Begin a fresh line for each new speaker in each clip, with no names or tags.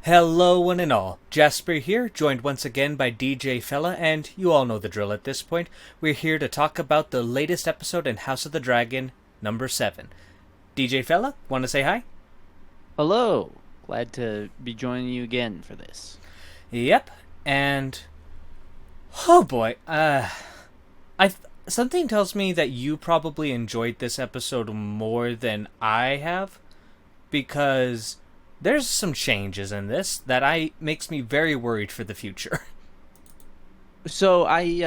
Hello, one and all. Jasper here, joined once again by DJ Fella, and you all know the drill at this point. We're here to talk about the latest episode in House of the Dragon, number 7. DJ Fella, want to say hi?
Hello. Glad to be joining you again for this.
Yep, and oh boy, something tells me that you probably enjoyed this episode more than I have, because there's some changes in this that makes me very worried for the future.
So we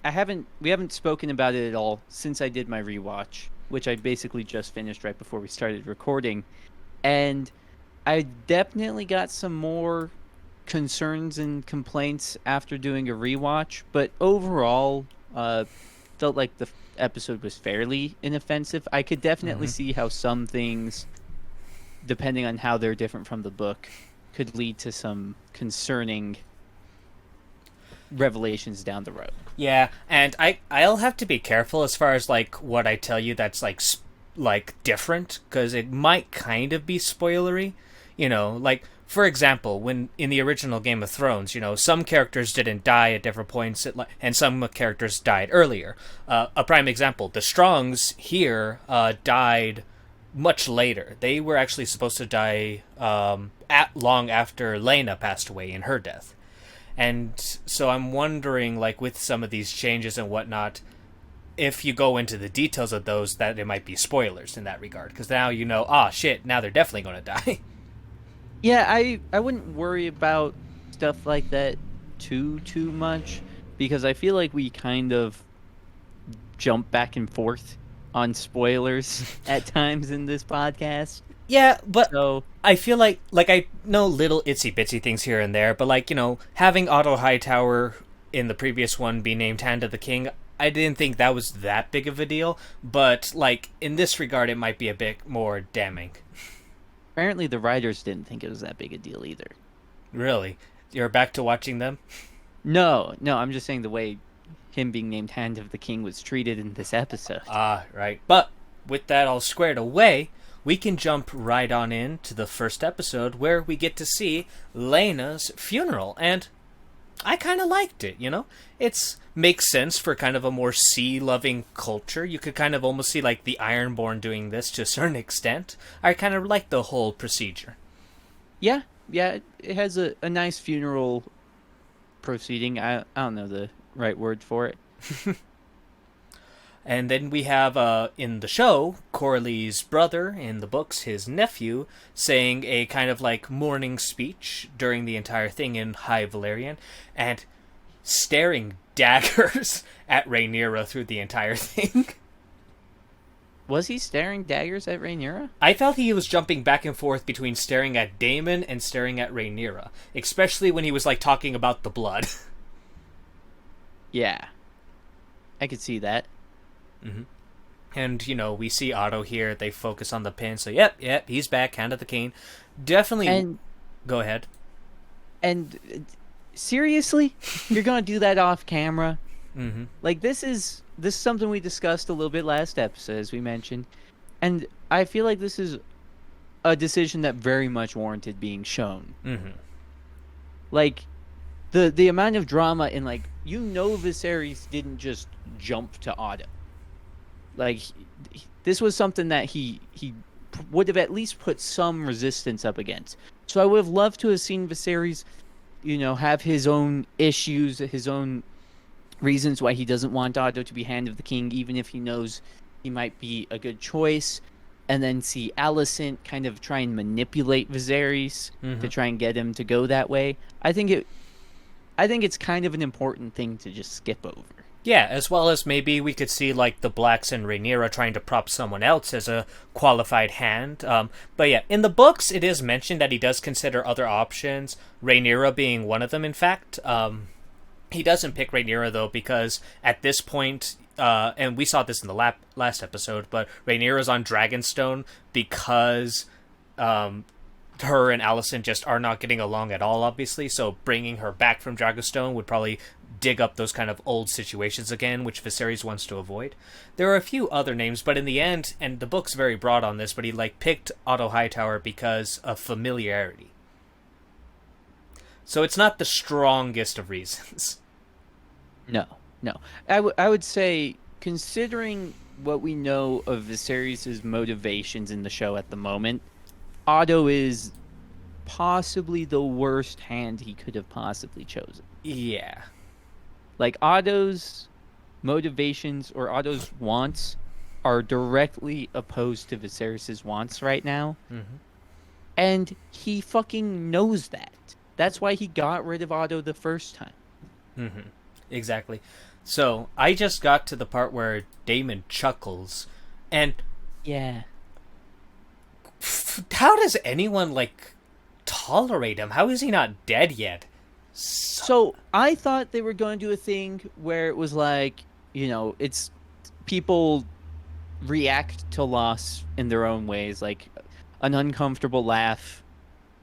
haven't spoken about it at all since I did my rewatch, which I basically just finished right before we started recording, and I definitely got some more concerns and complaints after doing a rewatch, but overall, felt like the episode was fairly inoffensive. I could definitely see how some things, depending on how they're different from the book, could lead to some concerning revelations down the road.
Yeah, and I'll have to be careful as far as like what I tell you that's like different, because it might kind of be spoilery. You know, like for example, when in the original Game of Thrones, some characters didn't die at different points, and some characters died earlier. A prime example: the Strongs here died much later. They were actually supposed to die long after Lena passed away in her death. And so I'm wondering, like, with some of these changes and whatnot, if you go into the details of those, that it might be spoilers in that regard. Because now shit, now they're definitely going to die.
Yeah, I wouldn't worry about stuff like that too much, because I feel like we kind of jump back and forth on spoilers at times in this podcast.
Yeah, but
So
I feel like I know little itsy bitsy things here and there, but having Otto Hightower in the previous one be named Hand of the King, I didn't think that was that big of a deal, but in this regard it might be a bit more damning.
apparently the writers didn't think it was that big a deal either.
Really? You're back to watching them?
No, I'm just saying the way him being named Hand of the King was treated in this episode.
Ah, right. But with that all squared away, we can jump right on into the first episode where we get to see Lena's funeral, and I kind of liked it, It makes sense for kind of a more sea-loving culture. You could kind of almost see like the Ironborn doing this to a certain extent. I kind of like the whole procedure.
Yeah, it has a nice funeral proceeding. I don't know the right word for it.
And then we have, in the show, Corley's brother, in the books, his nephew, saying a kind of like mourning speech during the entire thing in High Valyrian, and staring daggers at Rhaenyra through the entire thing.
Was he staring daggers at Rhaenyra?
I felt he was jumping back and forth between staring at Daemon and staring at Rhaenyra, especially when he was talking about the blood.
Yeah, I could see that.
Mm-hmm. And, we see Otto here. They focus on the pin. So, yep, he's back. Hand of the King. Definitely.
And
go ahead.
And seriously, you're gonna do that off camera?
Mm-hmm.
Like this is something we discussed a little bit last episode, as we mentioned, and I feel like this is a decision that very much warranted being shown.
Mm-hmm.
Like the amount of drama in Viserys didn't just jump to Otto. This was something that he would have at least put some resistance up against. So I would have loved to have seen Viserys, have his own issues, his own reasons why he doesn't want Otto to be Hand of the King, even if he knows he might be a good choice. And then see Alicent kind of try and manipulate Viserys to try and get him to go that way. I think it's kind of an important thing to just skip over.
Yeah, as well as maybe we could see the Blacks and Rhaenyra trying to prop someone else as a qualified hand. But yeah, in the books it is mentioned that he does consider other options, Rhaenyra being one of them, in fact. He doesn't pick Rhaenyra, though, because at this point, and we saw this in the last episode, but Rhaenyra's on Dragonstone because her and Alicent just are not getting along at all, obviously, so bringing her back from Dragonstone would probably dig up those kind of old situations again, which Viserys wants to avoid. There are a few other names, but in the end, and the book's very broad on this, but he picked Otto Hightower because of familiarity. So it's not the strongest of reasons.
No, no. I would say, considering what we know of Viserys' motivations in the show at the moment, Otto is possibly the worst hand he could have possibly chosen.
Yeah.
Like, Otto's motivations or Otto's wants are directly opposed to Viserys' wants right now.
Mm-hmm.
And he fucking knows that. That's why he got rid of Otto the first time.
Mm-hmm. Exactly. So I just got to the part where Daemon chuckles, and
Yeah.
how does anyone like tolerate him? How is he not dead yet?
So I thought they were going to do a thing where it was like, it's people react to loss in their own ways, like an uncomfortable laugh.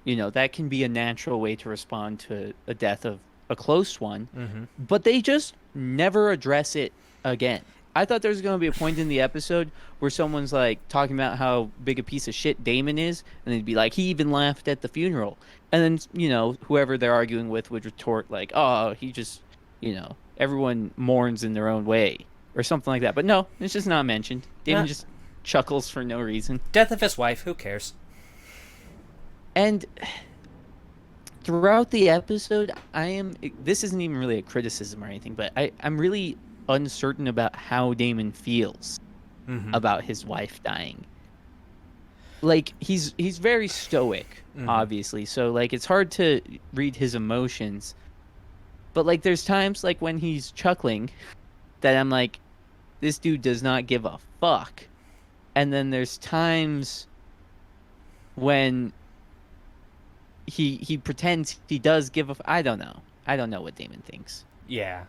That can be a natural way to respond to a death of a close one.
Mm-hmm.
But they just never address it again. I thought there was going to be a point in the episode where someone's like talking about how big a piece of shit Daemon is, and they'd be like, he even laughed at the funeral. And then, whoever they're arguing with would retort like, oh, he just, everyone mourns in their own way or something like that. But no, it's just not mentioned. Daemon just chuckles for no reason.
Death of his wife, who cares?
And throughout the episode, this isn't even really a criticism or anything, but I'm really uncertain about how Daemon feels about his wife dying. Like, he's very stoic, obviously, so like it's hard to read his emotions. But like there's times like when he's chuckling that I'm like, this dude does not give a fuck. And then there's times when he pretends he does give a I don't know. I don't know what Daemon thinks.
Yeah.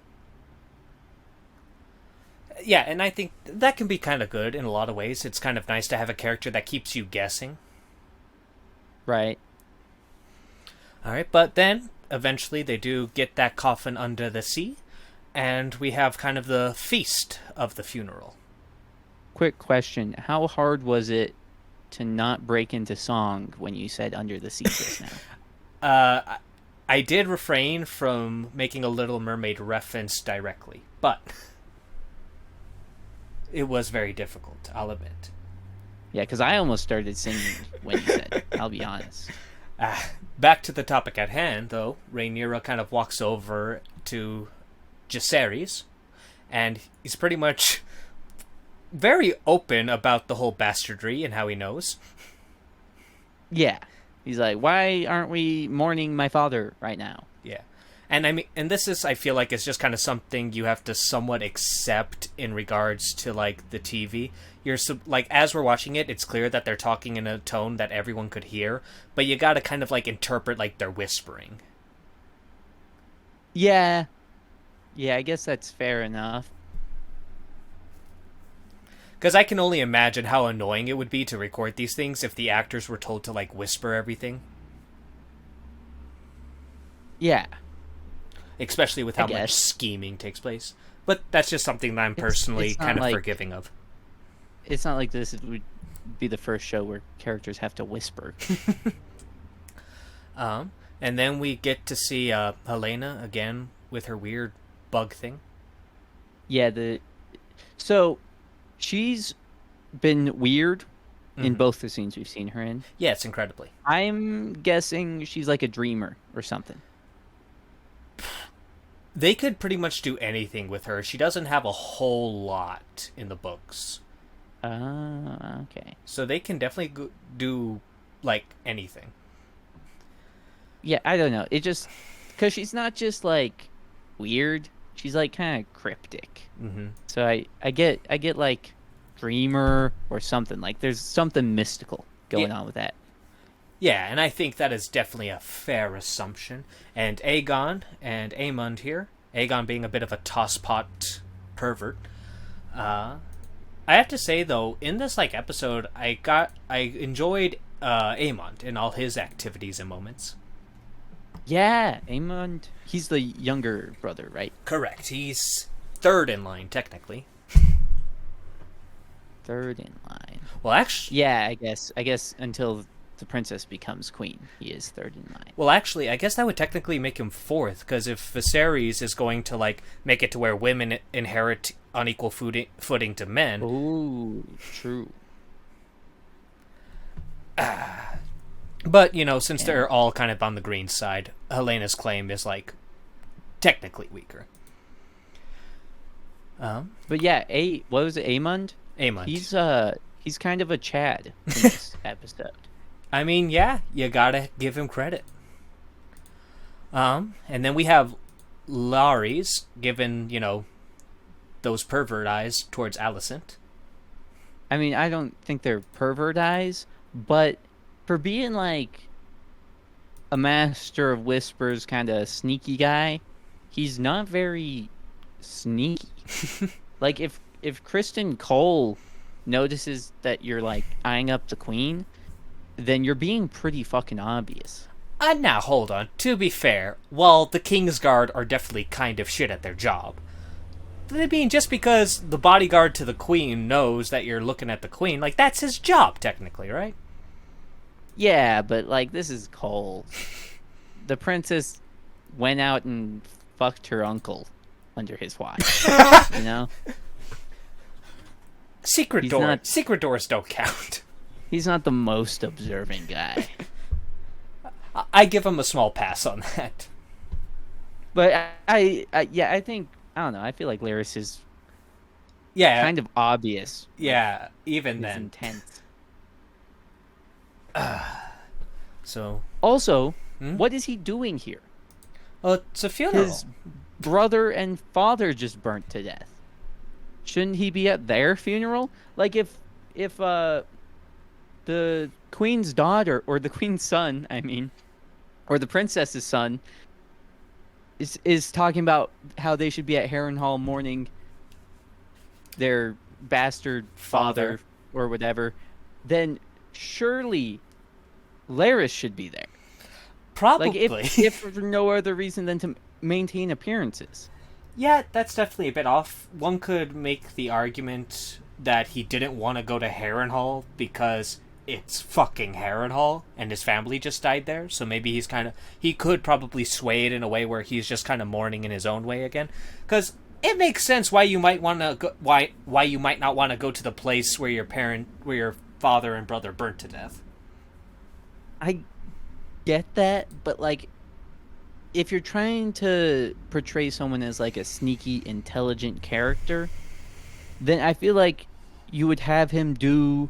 Yeah, and I think that can be kind of good in a lot of ways. It's kind of nice to have a character that keeps you guessing.
Right.
All right, but then eventually they do get that coffin under the sea, and we have kind of the feast of the funeral.
Quick question. How hard was it to not break into song when you said under the sea just now?
I did refrain from making a Little Mermaid reference directly, but it was very difficult, I'll admit.
Yeah, because I almost started singing when you said it, I'll be honest.
Back to the topic at hand, though, Rhaenyra kind of walks over to Jacaerys, and he's pretty much very open about the whole bastardry and how he knows.
Yeah. He's like, why aren't we mourning my father right now?
Yeah. And I mean, and this is, I feel like, it's just kind of something you have to somewhat accept in regards to, like, the TV. Like, as we're watching it, it's clear that they're talking in a tone that everyone could hear, but you gotta kind of, like, interpret, like, they're whispering.
Yeah. Yeah, I guess that's fair enough.
Because I can only imagine how annoying it would be to record these things if the actors were told to, like, whisper everything.
Yeah.
Especially with how much scheming takes place. But that's just something that I'm personally kind of forgiving of.
It's not like this would be the first show where characters have to whisper.
And then we get to see Helena again with her weird bug thing.
Yeah, so she's been weird in both the scenes we've seen her in.
Yes, incredibly.
I'm guessing she's like a dreamer or something.
They could pretty much do anything with her. She doesn't have a whole lot in the books.
Okay.
So they can definitely do, like, anything.
Yeah, I don't know. It just... Because she's not just, like, weird. She's, like, kind of cryptic.
Mm-hmm.
So I get, like, dreamer or something. Like, there's something mystical going on with that.
Yeah, and I think that is definitely a fair assumption. And Aegon and Aemond here, Aegon being a bit of a tosspot pervert. I have to say, though, in this like episode, I enjoyed Aemond in all his activities and moments.
Yeah, Aemond, he's the younger brother, right?
Correct. He's third in line, technically.
Third in line.
Well, actually...
Yeah, I guess until the princess becomes queen, he is third in line.
Well, actually, I guess that would technically make him fourth, because if Viserys is going to, like, make it to where women inherit on equal footing to men...
Ooh, true.
But, you know, since they're all kind of on the green side, Helena's claim is, like, technically weaker.
But yeah, what was it, Aemond?
Aemond.
He's kind of a Chad in this episode.
I mean, yeah, you gotta give him credit. And then we have Larys giving, you know, those pervert eyes towards Alicent.
I mean, I don't think they're pervert eyes, but for being like a master of whispers kind of sneaky guy, he's not very sneaky. Like if Kristen Cole notices that you're like eyeing up the queen, then you're being pretty fucking obvious.
Now hold on. To be fair, while the Kingsguard are definitely kind of shit at their job, I mean, just because the bodyguard to the queen knows that you're looking at the queen, like, that's his job, technically, right?
Yeah, but like, this is Cole. The princess went out and fucked her uncle under his watch. You know?
Secret doors don't count.
He's not the most observant guy.
I give him a small pass on that.
But I think, I don't know, I feel like Larys is kind of obvious.
Yeah, even
then.
then.
Intense.
So.
Also, what is he doing here?
Well, it's a funeral.
His brother and father just burnt to death. Shouldn't he be at their funeral? Like if the queen's daughter, or the queen's son, I mean, or the princess's son is talking about how they should be at Harrenhal mourning their bastard father or whatever, then surely Larys should be there.
Probably.
Like if for no other reason than to maintain appearances.
Yeah, that's definitely a bit off. One could make the argument that he didn't want to go to Harrenhal because it's fucking Harrenhal and his family just died there, so maybe he could probably sway it in a way where he's just kind of mourning in his own way again. Because it makes sense why you might want to go, why you might not want to go to the place where your father and brother burnt to death.
I get that, but like, if you're trying to portray someone as like a sneaky, intelligent character, then I feel like you would have him do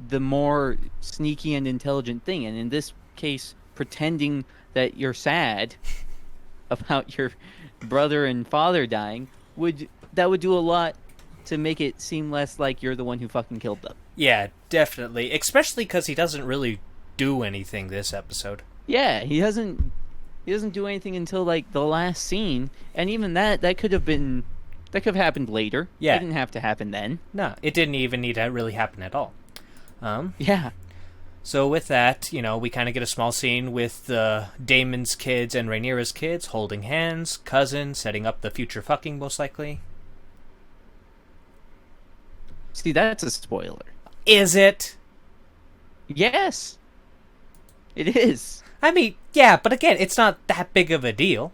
the more sneaky and intelligent thing. And in this case, pretending that you're sad about your brother and father dying would do a lot to make it seem less like you're the one who fucking killed them.
Yeah, definitely. Especially because he doesn't really do anything this episode.
Yeah, he doesn't do anything until like the last scene, and even that could have happened later.
Yeah,
it didn't have to happen then.
No, it didn't even need to really happen at all.
Yeah.
So with that, you know, we kind of get a small scene with Daemon's kids and Rhaenyra's kids holding hands, cousin, setting up the future fucking, most likely.
See, that's a spoiler.
Is it?
Yes. It is.
I mean, yeah, but again, it's not that big of a deal.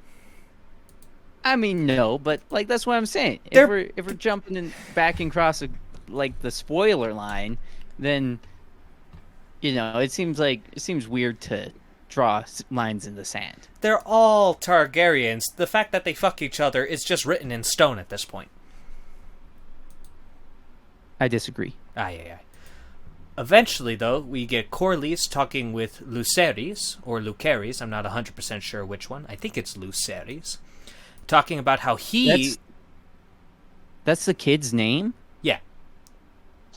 I mean, no, but like that's what I'm saying. If we're jumping back and across like the spoiler line, then you know it seems weird to draw lines in the sand.
They're all Targaryens. The fact that they fuck each other is just written in stone at this point.
I disagree.
Yeah. Eventually, though, we get Corlys talking with Lucerys, or Lucerys, I'm not 100% sure which one. I think it's Lucerys. Talking about how he...
That's the kid's name?
Yeah.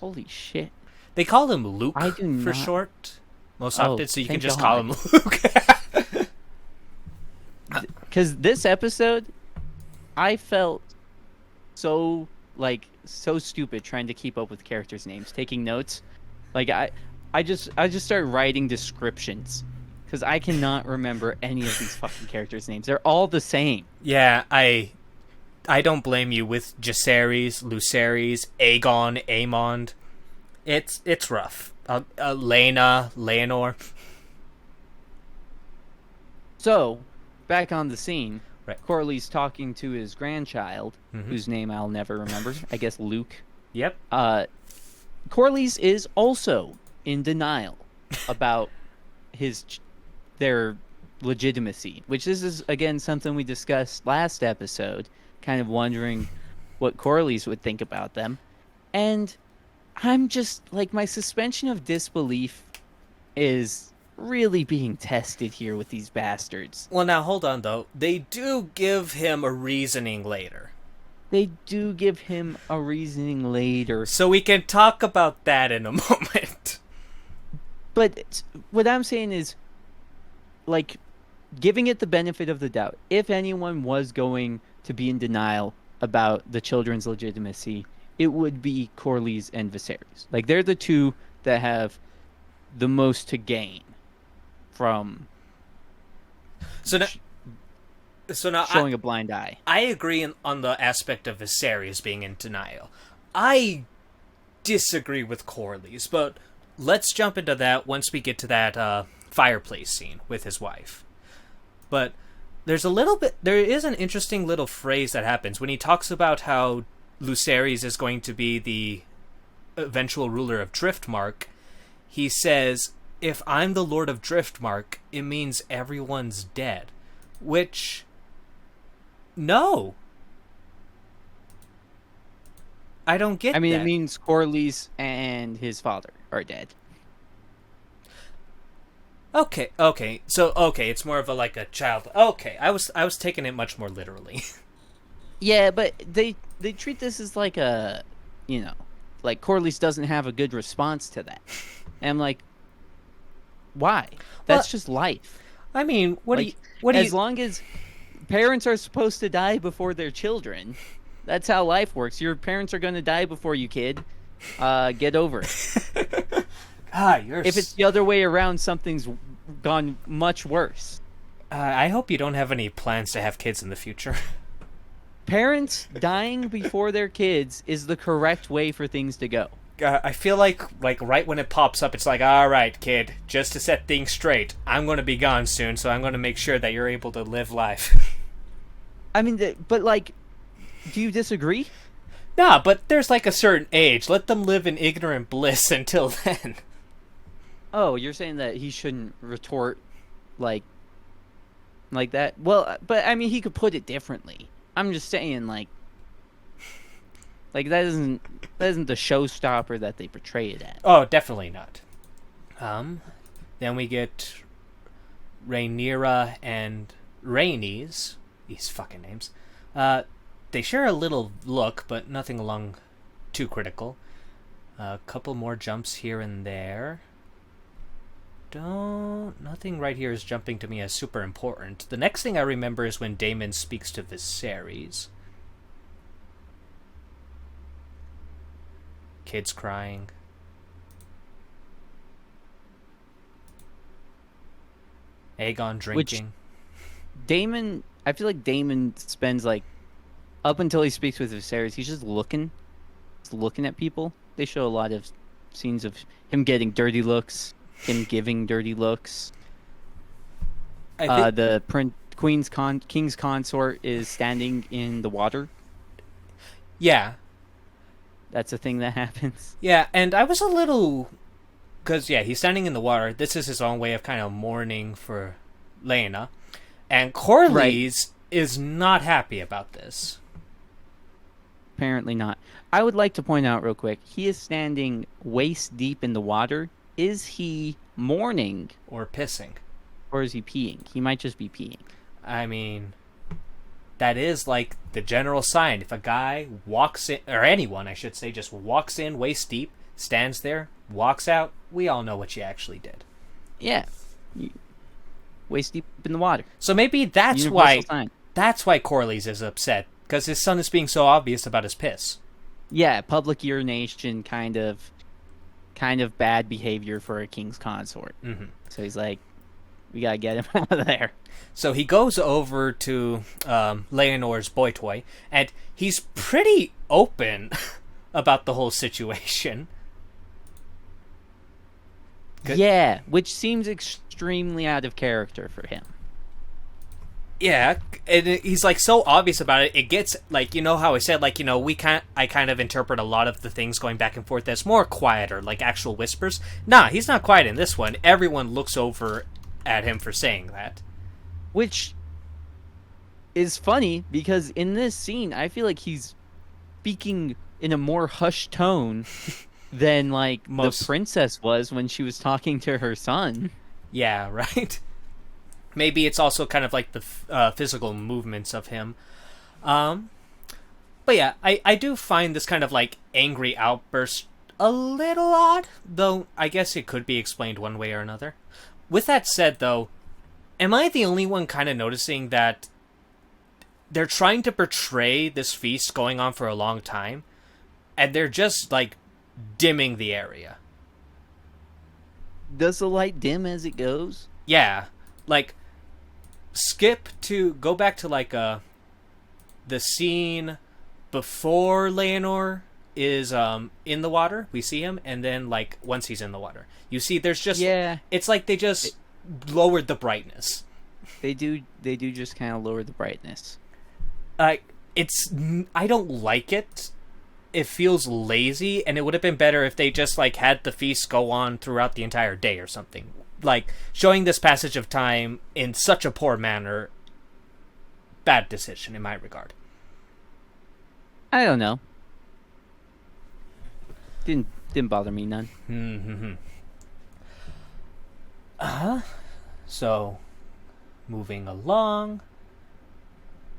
Holy shit.
They call him Luke for short, most often, so you can just call him Luke.
Because this episode, I felt so stupid trying to keep up with characters' names, taking notes. Like I just started writing descriptions because I cannot remember any of these fucking characters' names. They're all the same.
Yeah, I don't blame you with Jacaerys, Lucerys, Aegon, Aemond. It's rough. Leonor.
So, back on the scene,
Right.
Corley's talking to his grandchild,
Mm-hmm.
whose name I'll never remember. I guess Luke.
Yep.
Corley's is also in denial about their legitimacy, which this is again something we discussed last episode, kind of wondering what Corley's would think about them. And I'm just like, my suspension of disbelief is really being tested here with these bastards.
Well, now hold on though. They do give him a reasoning later.
They do give him a reasoning later.
So we can talk about that in a moment.
But what I'm saying is, like, giving it the benefit of the doubt, if anyone was going to be in denial about the children's legitimacy, it would be Corlys and Viserys. Like, they're the two that have the most to gain from
So now
showing a blind eye.
I agree on the aspect of Viserys being in denial. I disagree with Corlys, but let's jump into that once we get to that fireplace scene with his wife. But there is an interesting little phrase that happens when he talks about how Lucerys is going to be the eventual ruler of Driftmark. He says, if I'm the Lord of Driftmark, it means everyone's dead. Which, no. I don't get that.
I mean, it means Corlys and his father are dead.
Okay. So, it's more of a child. Okay, I was taking it much more literally.
Yeah, but they treat this as like a, like Corlys doesn't have a good response to that. And I'm like, why? That's just life.
I mean,
as long as parents are supposed to die before their children, that's how life works. Your parents are going to die before you, kid. Get over it. If it's the other way around, something's gone much worse.
I hope you don't have any plans to have kids in the future.
Parents dying before their kids is the correct way for things to go.
I feel like right when it pops up, it's like, all right, kid, just to set things straight, I'm going to be gone soon, so I'm going to make sure that you're able to live life.
I mean, but do you disagree?
Nah, but there's a certain age. Let them live in ignorant bliss until then.
Oh, you're saying that he shouldn't retort like that? Well, but I mean, he could put it differently. I'm just saying, that isn't the showstopper that they portray it as.
Oh, definitely not. Then we get Rhaenyra and Rhaenys. These fucking names. They share a little look, but nothing along too critical. A couple more jumps here and there. Nothing right here is jumping to me as super important. The next thing I remember is when Daemon speaks to Viserys. Kids crying. Aegon drinking.
Daemon, I feel like Daemon spends up until he speaks with Viserys, he's just looking at people. They show a lot of scenes of him getting dirty looks, him giving dirty looks. The king's consort is standing in the water.
Yeah.
That's a thing that happens.
Yeah, and I was a little... Because, yeah, he's standing in the water. This is his own way of kind of mourning for Lena. And Corlys is not happy about this.
Apparently not. I would like to point out real quick, he is standing waist deep in the water. Is he mourning?
Or pissing.
Or is he peeing? He might just be peeing.
I mean, that is the general sign. If a guy walks in, or anyone, I should say, just walks in waist deep, stands there, walks out, we all know what you actually did.
Yeah. Waist deep in the water.
So maybe that's
Universal sign.
That's why Corlys is upset, because his son is being so obvious about his piss.
Yeah, public urination, kind of bad behavior for a king's consort.
Mm-hmm.
So he's like, we gotta get him out of there.
So he goes over to Leonor's boy toy, and he's pretty open about the whole situation. Good.
Yeah, which seems extremely out of character for him.
Yeah, and he's like so obvious about it. It gets like, you know how I said, like, you know, I kind of interpret a lot of the things going back and forth as more quieter, like actual whispers. Nah, he's not quiet in this one. Everyone looks over at him for saying that.
Which is funny because in this scene, I feel like he's speaking in a more hushed tone than like the princess was when she was talking to her son.
Yeah, right. Maybe it's also kind of like the physical movements of him. But yeah, I do find this kind of like angry outburst a little odd, though I guess it could be explained one way or another. With that said, though, am I the only one kind of noticing that they're trying to portray this feast going on for a long time, and they're just like dimming the area?
Does the light dim as it goes?
Yeah, like go back to like the scene before Leonor is in the water. We see him, and then like once he's in the water, you see there's just it's like they just lowered the brightness.
They do just kind of lower the brightness.
I don't like it. It feels lazy, and it would have been better if they just like had the feast go on throughout the entire day or something. Like showing this passage of time in such a poor manner, bad decision in my regard.
I don't know. Didn't bother me none.
So, moving along,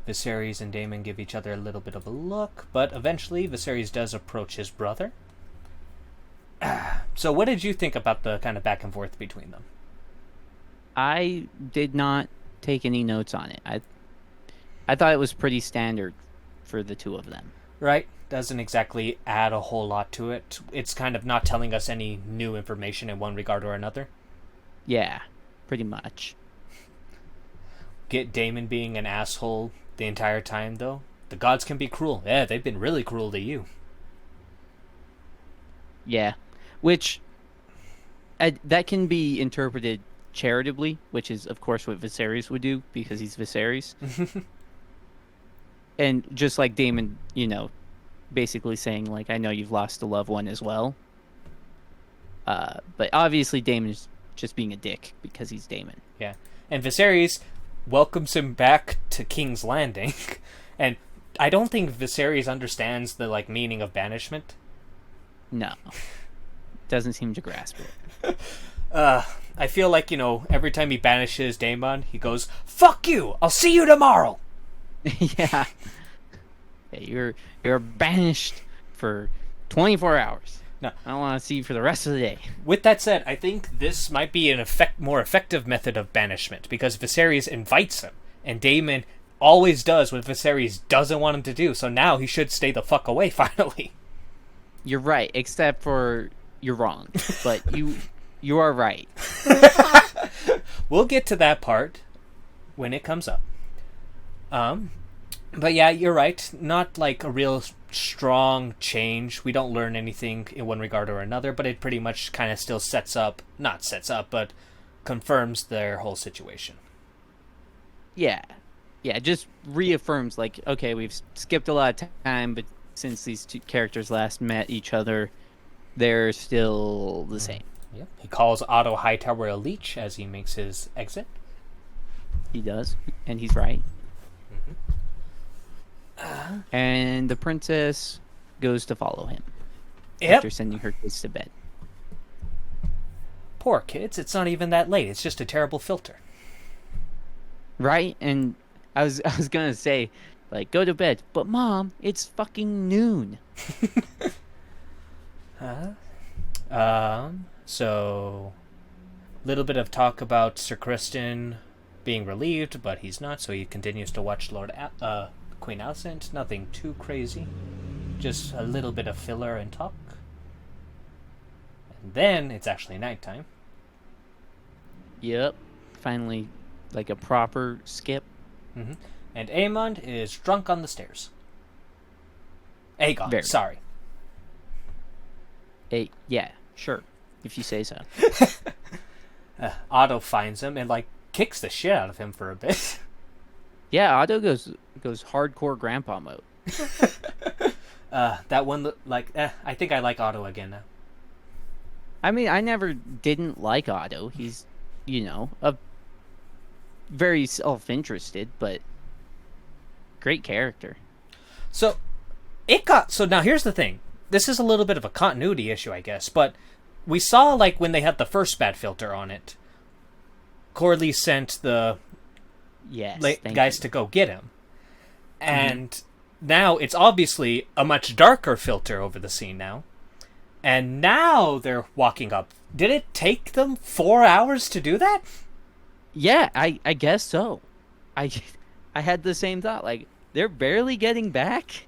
Viserys and Daemon give each other a little bit of a look, but eventually Viserys does approach his brother. So what did you think about the kind of back and forth between them?
I did not take any notes on it. I thought it was pretty standard for the two of them.
Right? Doesn't exactly add a whole lot to it. It's kind of not telling us any new information in one regard or another.
Yeah, pretty much.
Get Daemon being an asshole the entire time, though. The gods can be cruel. Yeah, they've been really cruel to you.
Yeah, which that can be interpreted charitably, which is, of course, what Viserys would do because he's Viserys. And just like Daemon, you know, basically saying, like, I know you've lost a loved one as well. But obviously Daemon is just being a dick because he's Daemon.
Yeah, and Viserys welcomes him back to King's Landing. And I don't think Viserys understands the like meaning of banishment.
No. Doesn't seem to grasp it.
I feel like, you know, every time he banishes Daemon, he goes, "Fuck you! I'll see you tomorrow!"
Yeah. You're banished for 24 hours.
No.
I don't want to see you for the rest of the day.
With that said, I think this might be an more effective method of banishment, because Viserys invites him, and Daemon always does what Viserys doesn't want him to do, so now he should stay the fuck away, finally.
You're right, except for you're wrong. But you are right.
We'll get to that part when it comes up. But yeah, you're right. Not like a real strong change. We don't learn anything in one regard or another, but it pretty much kind of still not sets up, but confirms their whole situation.
Yeah. Yeah, it just reaffirms, like, okay, we've skipped a lot of time, but since these two characters last met each other, they're still the same.
Yep. He calls Otto Hightower a leech as he makes his exit.
He does, and he's right. And the princess goes to follow him after sending her kids to bed.
Poor kids, it's not even that late. It's just a terrible filter.
Right? And I was gonna say, like, go to bed, but Mom, it's fucking noon.
So little bit of talk about Sir Criston being relieved, but he's not, so he continues to watch Queen Alicent. Nothing too crazy. Just a little bit of filler and talk. And then it's actually nighttime.
Yep. Finally, like a proper skip.
Mm-hmm. And Aemond is drunk on the stairs. Aegon, sorry.
Yeah, sure. if you say so.
Otto finds him and like kicks the shit out of him for a bit.
Yeah, Otto goes hardcore grandpa mode.
That one, I think I like Otto again now.
I mean, I never didn't like Otto. He's, a very self-interested, but great character.
So now here's the thing. This is a little bit of a continuity issue, I guess, but we saw, like, when they had the first bad filter on it, Corlys sent the guys to go get him. And now it's obviously a much darker filter over the scene now. And now they're walking up. Did it take them 4 hours to do that?
Yeah, I guess so. I had the same thought. Like, they're barely getting back?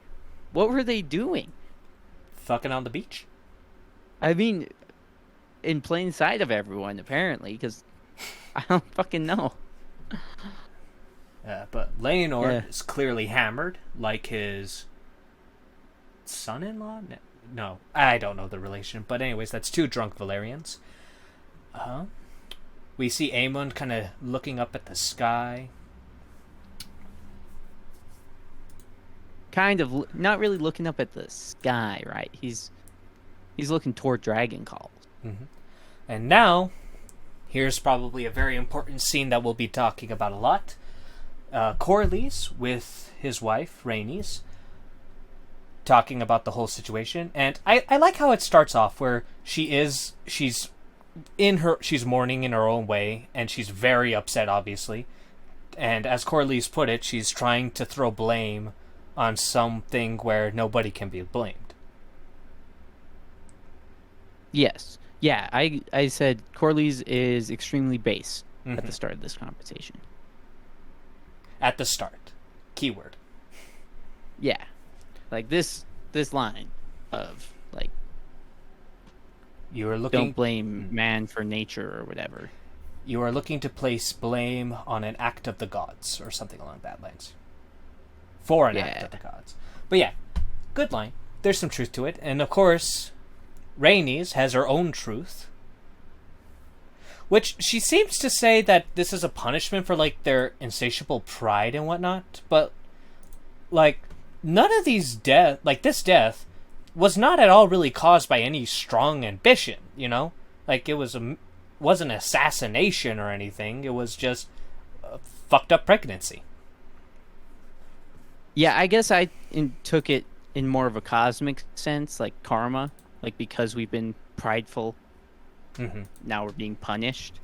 What were they doing?
Fucking on the beach?
I mean, in plain sight of everyone, apparently, because I don't fucking know.
But Laenor is clearly hammered, like his son-in-law? No, I don't know the relation. But anyways, that's two drunk Valyrians. We see Aemon kind of looking up at the sky.
Kind of, not really looking up at the sky, right? He's looking toward Dragon Calls.
Mm-hmm. And now, here's probably a very important scene that we'll be talking about a lot. Corlys with his wife, Rhaenys, talking about the whole situation. And I like how it starts off where she's mourning in her own way, and she's very upset, obviously. And as Corlys put it, she's trying to throw blame on something where nobody can be blamed.
Yes. Yeah, I said Corlys is extremely base at the start of this conversation.
At the start. Keyword.
Yeah. Like this line of, like,
you are looking...
don't blame man for nature or whatever.
You are looking to place blame on an act of the gods, or something along that lines. For an act of the gods. But yeah, good line. There's some truth to it. And of course, Rhaenys has her own truth. Which she seems to say that this is a punishment for, like, their insatiable pride and whatnot. But, like, none of these this death was not at all really caused by any strong ambition, you know? Like, it wasn't assassination or anything. It was just a fucked up pregnancy.
Yeah, I guess I took it in more of a cosmic sense, like karma. Like, because we've been prideful, now we're being punished.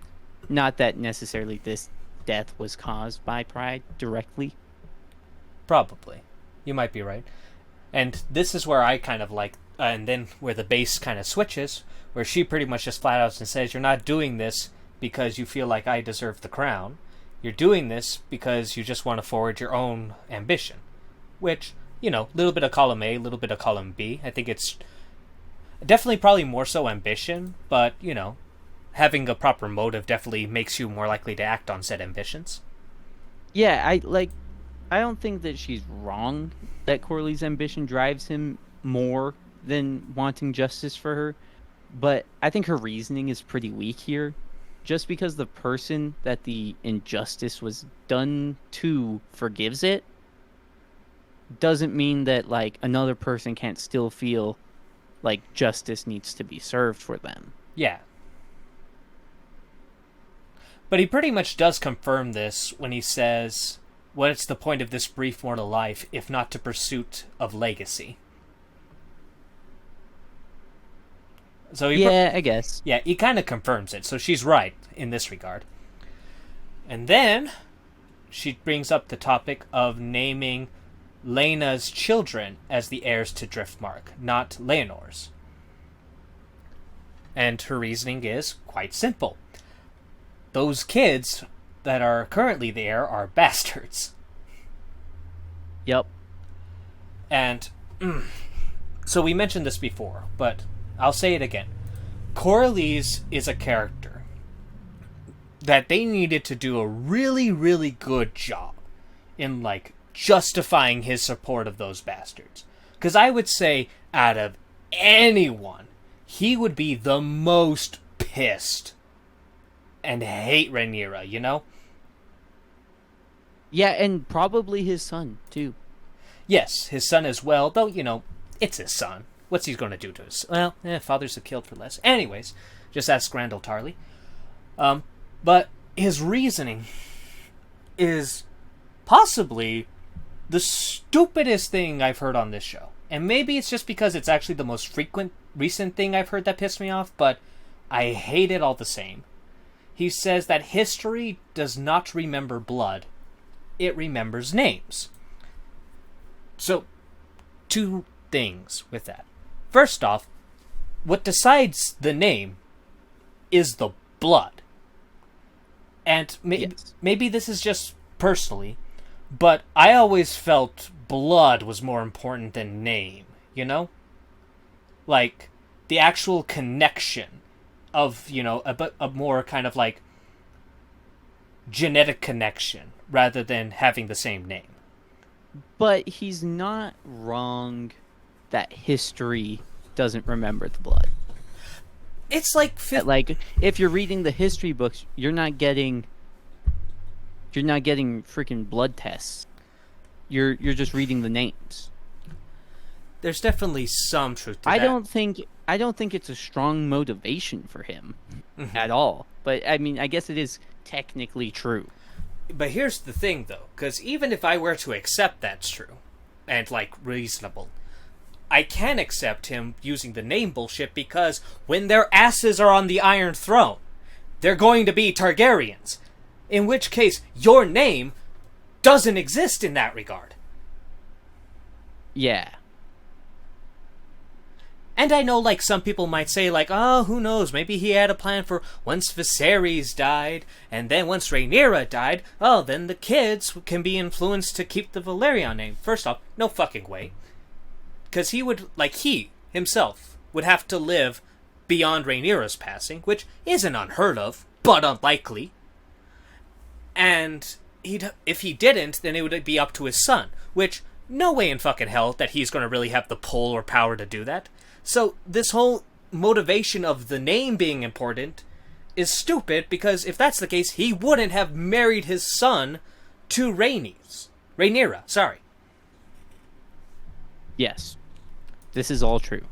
Not that necessarily this death was caused by pride directly.
Probably. You might be right. And this is where I kind of like, and then where the base kind of switches, where she pretty much just flat out and says, you're not doing this because you feel like I deserve the crown. You're doing this because you just want to forward your own ambition. Which, a little bit of column A, a little bit of column B. I think it's definitely probably more so ambition, but, having a proper motive definitely makes you more likely to act on said ambitions.
Yeah, I don't think that she's wrong that Corlys' ambition drives him more than wanting justice for her, but I think her reasoning is pretty weak here. Just because the person that the injustice was done to forgives it, doesn't mean that, like, another person can't still feel like justice needs to be served for them.
Yeah. But he pretty much does confirm this when he says, what's the point of this brief mortal life if not to pursuit of legacy? So
I guess.
Yeah, he kind of confirms it, so she's right in this regard. And then she brings up the topic of naming Lena's children as the heirs to Driftmark, not Laenor's. And her reasoning is quite simple. Those kids that are currently the heir are bastards.
Yep.
And so we mentioned this before, but I'll say it again. Corlys is a character that they needed to do a really, really good job in, like, justifying his support of those bastards. Because I would say, out of anyone, he would be the most pissed and hate Rhaenyra, you know?
Yeah, and probably his son, too.
Yes, his son as well, though, you know, it's his son. What's he going to do to his... Well, fathers are killed for less. Anyways, just ask Randall Tarley. But his reasoning is possibly the stupidest thing I've heard on this show. And maybe it's just because it's actually the most recent thing I've heard that pissed me off, but I hate it all the same. He says that history does not remember blood. It remembers names. So, two things with that. First off, what decides the name is the blood. And maybe this is just personally, but I always felt blood was more important than name, you know? Like, the actual connection of, you know, a more kind of like genetic connection rather than having the same name.
But he's not wrong that history doesn't remember the blood.
It's like
like if you're reading the history books, you're not getting freaking blood tests. You're just reading the names.
There's definitely some truth to that.
I don't think it's a strong motivation for him at all. But I mean, I guess it is technically true.
But here's the thing, though, because even if I were to accept that's true, and, like, reasonable, I can accept him using the name bullshit because when their asses are on the Iron Throne, they're going to be Targaryens. In which case, your name doesn't exist in that regard.
Yeah.
And I know, like, some people might say, like, oh, who knows, maybe he had a plan for once Viserys died, and then once Rhaenyra died, oh, then the kids can be influenced to keep the Valerian name. First off, no fucking way. Because he himself, would have to live beyond Rhaenyra's passing, which isn't unheard of, but unlikely. And if he didn't, then it would be up to his son, which, no way in fucking hell that he's going to really have the pull or power to do that. So this whole motivation of the name being important is stupid, because if that's the case, he wouldn't have married his son to Rhaenyra, sorry.
Yes. This is all true.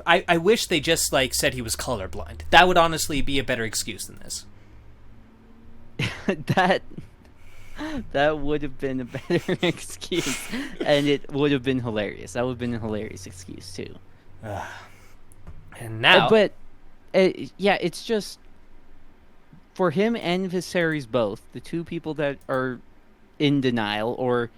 I wish they just, like, said he was colorblind. That would honestly be a better excuse than this.
That would have been a better excuse, and it would have been hilarious. That would have been a hilarious excuse too.
And now,
yeah, it's just for him and Viserys both, the two people that are in denial or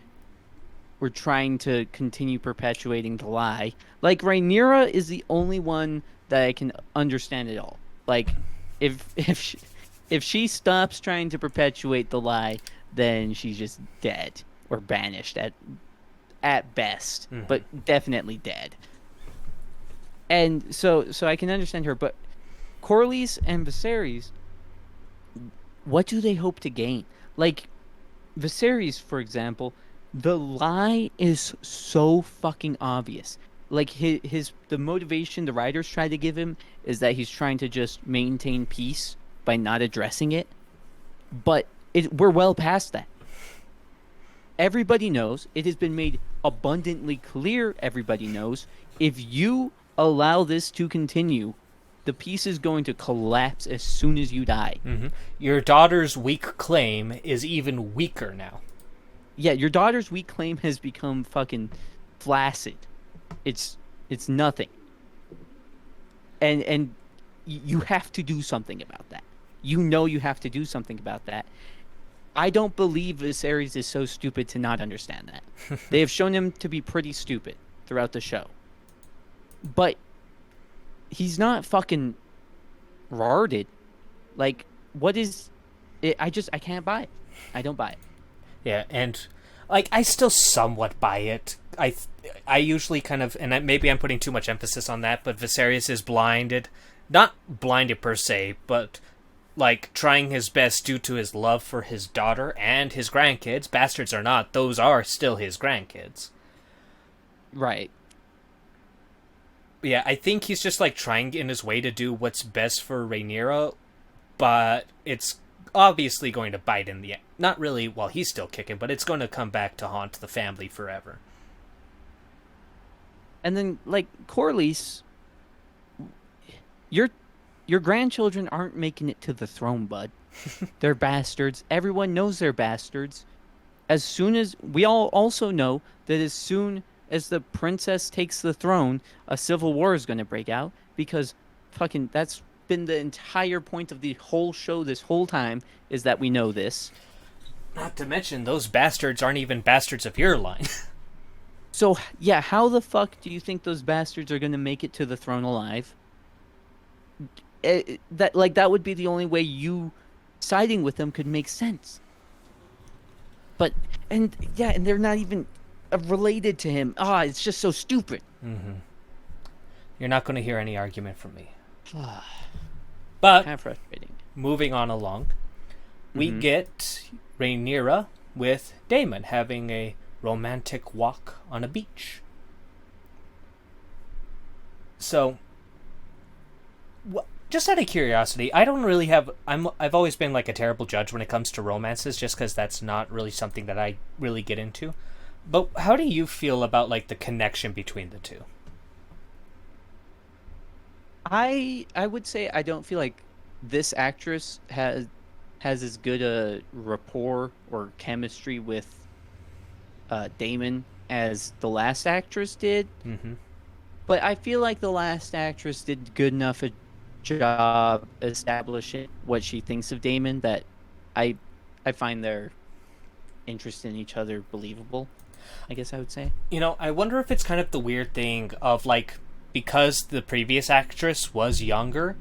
were trying to continue perpetuating the lie. Like, Rhaenyra is the only one that I can understand at all. Like, if she stops trying to perpetuate the lie, then she's just dead or banished at best, but definitely dead. And so I can understand her, but Corlys and Viserys, what do they hope to gain? Like, Viserys, for example, the lie is so fucking obvious. Like, the motivation the writers try to give him is that he's trying to just maintain peace by not addressing it. But we're well past that. Everybody knows. It has been made abundantly clear. Everybody knows. If you allow this to continue, the peace is going to collapse as soon as you die.
Mm-hmm. Your daughter's weak claim is even weaker now.
Yeah, your daughter's weak claim has become fucking flaccid. It's nothing. And you have to do something about that. You know you have to do something about that. I don't believe Viserys is so stupid to not understand that. They have shown him to be pretty stupid throughout the show. But he's not fucking retarded. Like, what is it? I can't buy it. I don't buy it.
Yeah, and like, I still somewhat buy it. I usually kind of, and maybe I'm putting too much emphasis on that, but Viserys is blinded. Not blinded per se, but like trying his best due to his love for his daughter and his grandkids. Bastards or not, those are still his grandkids.
Right.
Yeah, I think he's just like trying in his way to do what's best for Rhaenyra, but it's obviously going to bite in the end. Not really while he's still kicking, but it's going to come back to haunt the family forever.
And then, like, Corlys, your grandchildren aren't making it to the throne, bud. They're bastards. Everyone knows they're bastards. As soon as we all also know that as soon as the princess takes the throne, a civil war is going to break out because fucking that's been the entire point of the whole show this whole time is that we know this.
Not to mention, those bastards aren't even bastards of your line.
So, yeah, how the fuck do you think those bastards are going to make it to the throne alive? That would be the only way you siding with them could make sense. And they're not even related to him. It's just so stupid.
Mm-hmm. You're not going to hear any argument from me. But,
kind of frustrating.
Moving on along, we get Rhaenyra with Daemon having a romantic walk on a beach. So, just out of curiosity, I don't really have... I've always been like a terrible judge when it comes to romances, just because that's not really something that I really get into. But how do you feel about like the connection between the two?
I would say I don't feel like this actress has as good a rapport or chemistry with Daemon as the last actress did.
Mm-hmm.
But I feel like the last actress did good enough a job establishing what she thinks of Daemon that I find their interest in each other believable, I guess I would say.
You know, I wonder if it's kind of the weird thing of like, because the previous actress was younger,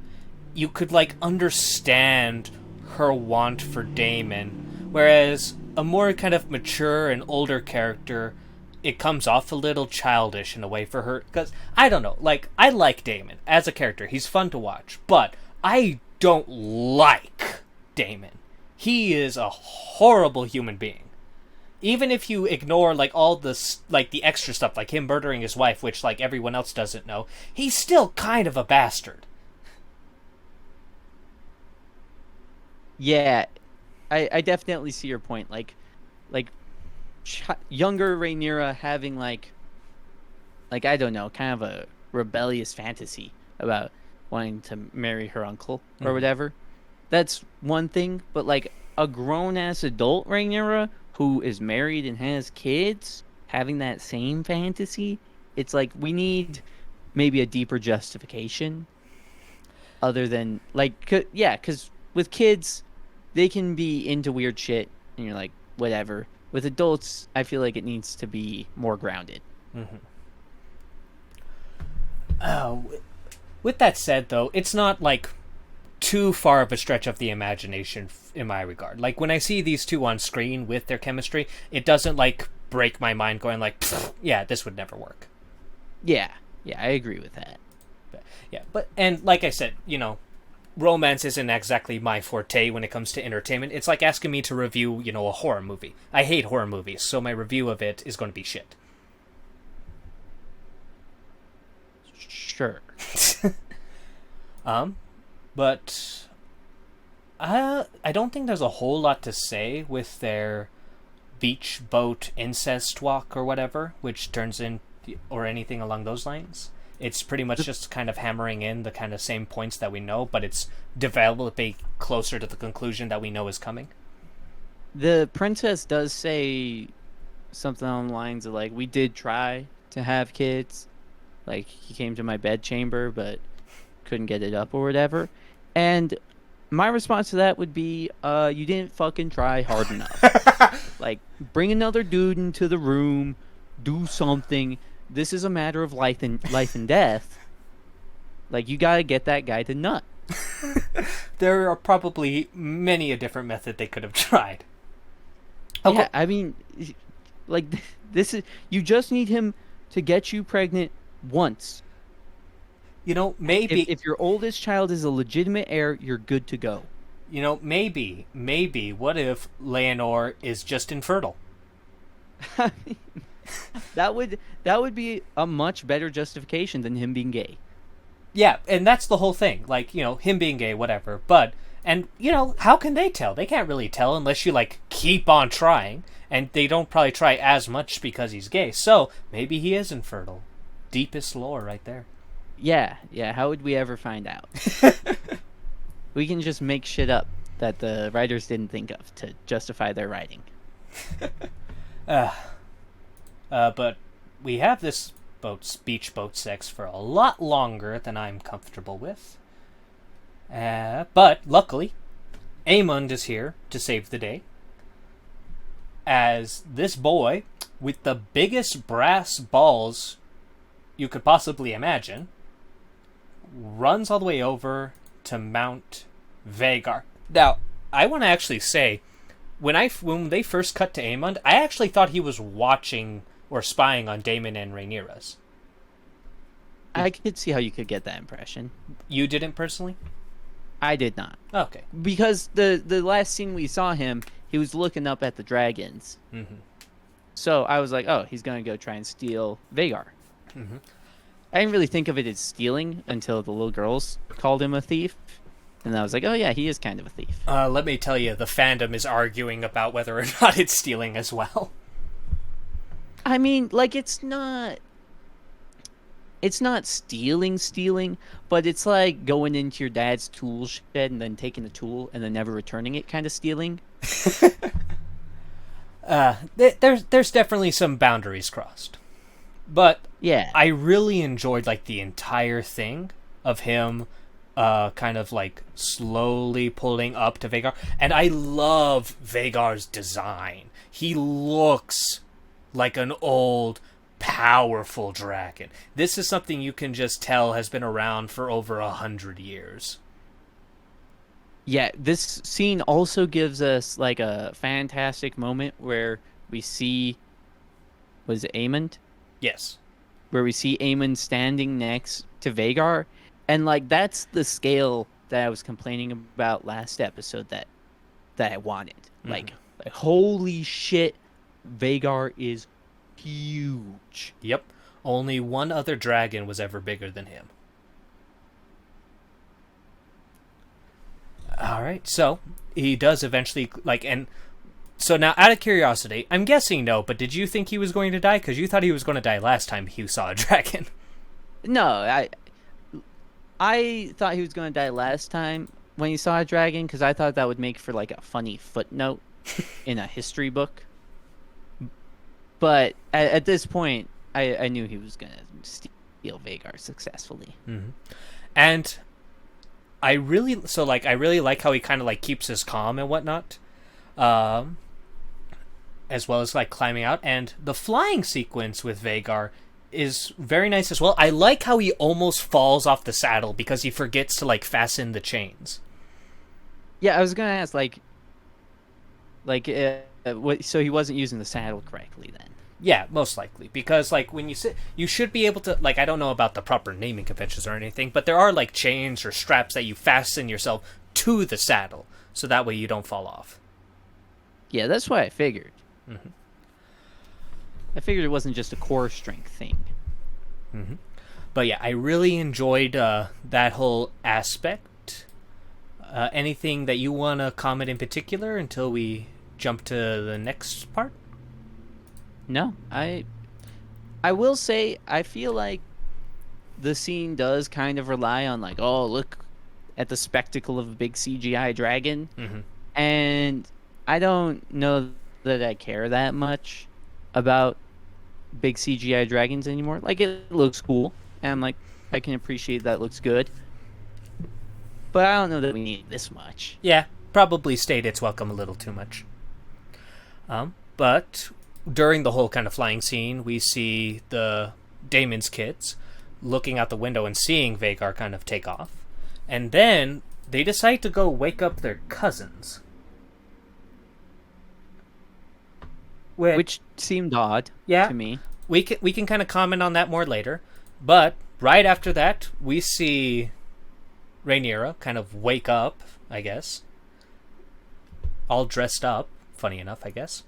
you could like understand her want for Daemon, whereas a more kind of mature and older character, it comes off a little childish in a way for her. Because, I don't know, like, I like Daemon as a character. He's fun to watch. But I don't like Daemon. He is a horrible human being. Even if you ignore, like, all this, like, the extra stuff, like him murdering his wife, which, like, everyone else doesn't know, he's still kind of a bastard.
Yeah, I definitely see your point. Like younger Rhaenyra having like I don't know, kind of a rebellious fantasy about wanting to marry her uncle or whatever. That's one thing, but like a grown ass adult Rhaenyra who is married and has kids having that same fantasy, it's like we need maybe a deeper justification other than like because with kids they can be into weird shit and you're like whatever. With adults, I feel like it needs to be more grounded.
With that said, though, it's not, like, too far of a stretch of the imagination in my regard. Like, when I see these two on screen with their chemistry, it doesn't, like, break my mind going like, yeah, this would never work.
Yeah, I agree with that.
And like I said, you know, romance isn't exactly my forte when it comes to entertainment. It's like asking me to review, you know, a horror movie. I hate horror movies, so my review of it is going to be shit.
Sure.
But I don't think there's a whole lot to say with their beach boat incest walk or whatever, which turns in, or anything along those lines. It's pretty much just kind of hammering in the kind of same points that we know, but it's developing closer to the conclusion that we know is coming.
The princess does say something on the lines of, like, we did try to have kids. Like, he came to my bedchamber, but couldn't get it up or whatever. And my response to that would be, you didn't fucking try hard enough. Like, bring another dude into the room, do something. This is a matter of life and death. Like, you gotta get that guy to nut.
There are probably many a different method they could have tried. Okay.
Yeah, I mean, like, this is... You just need him to get you pregnant once.
You know, maybe...
If your oldest child is a legitimate heir, you're good to go.
You know, maybe, what if Leonor is just infertile?
That would be a much better justification than him being gay.
Yeah, and that's the whole thing. Like, him being gay, whatever. But, and, how can they tell? They can't really tell unless you, like, keep on trying. And they don't probably try as much because he's gay. So, maybe he is infertile. Deepest lore right there.
Yeah. How would we ever find out? We can just make shit up that the writers didn't think of to justify their writing.
But we have this beach boat sex for a lot longer than I'm comfortable with. But luckily, Aemond is here to save the day. As this boy, with the biggest brass balls you could possibly imagine, runs all the way over to Mount Vhagar. Now, I want to actually say, when they first cut to Aemond, I actually thought he was watching or spying on Daemon and Rhaenyra's.
I could see how you could get that impression.
You didn't personally?
I did not.
Okay.
Because the last scene we saw him, he was looking up at the dragons.
Mm-hmm.
So I was like, oh, he's going to go try and steal Vhagar.
Mm-hmm.
I didn't really think of it as stealing until the little girls called him a thief. And I was like, oh yeah, he is kind of a thief.
Let me tell you, the fandom is arguing about whether or not it's stealing as well.
I mean, like, it's not stealing, but it's like going into your dad's tool shed and then taking the tool and then never returning it, kind of stealing.
There's definitely some boundaries crossed. But
yeah,
I really enjoyed, like, the entire thing of him kind of, like, slowly pulling up to Vhagar. And I love Vhagar's design. He looks like an old, powerful dragon. This is something you can just tell has been around for over 100 years.
Yeah, this scene also gives us, like, a fantastic moment where we see... Was it Aemond?
Yes.
Where we see Aemond standing next to Vhagar. And, like, that's the scale that I was complaining about last episode that I wanted. Mm-hmm. Like, holy shit, Vhagar is huge.
Yep. Only one other dragon was ever bigger than him. Alright, so he does eventually, like, and so now, out of curiosity, I'm guessing no, but did you think he was going to die? Because you thought he was going to die last time he saw a dragon.
No, I thought he was going to die last time when he saw a dragon, because I thought that would make for, like, a funny footnote in a history book. But at this point, I knew he was going to steal Vhagar successfully.
Mm-hmm. And I really like how he kind of, like, keeps his calm and whatnot. As well as, like, climbing out. And the flying sequence with Vhagar is very nice as well. I like how he almost falls off the saddle because he forgets to, like, fasten the chains.
Yeah, I was going to ask, so he wasn't using the saddle correctly then?
Yeah, most likely. Because, like, when you sit, you should be able to, like, I don't know about the proper naming conventions or anything, but there are, like, chains or straps that you fasten yourself to the saddle, so that way you don't fall off.
Yeah, that's what I figured.
Mm-hmm.
I figured it wasn't just a core strength thing.
Mm-hmm. But yeah, I really enjoyed that whole aspect. Anything that you want to comment in particular until we jump to the next part?
No, I will say I feel like the scene does kind of rely on, like, oh, look at the spectacle of a big CGI dragon.
Mm-hmm.
And I don't know that I care that much about big CGI dragons anymore. Like, it looks cool, and, like, I can appreciate that looks good. But I don't know that we need this much.
Yeah, probably stayed its welcome a little too much. But during the whole kind of flying scene, we see the Daemon's kids looking out the window and seeing Vhagar kind of take off. And then they decide to go wake up their cousins.
Which seemed odd to me.
We can kind of comment on that more later. But right after that, we see Rhaenyra kind of wake up, I guess. All dressed up. Funny enough, I guess.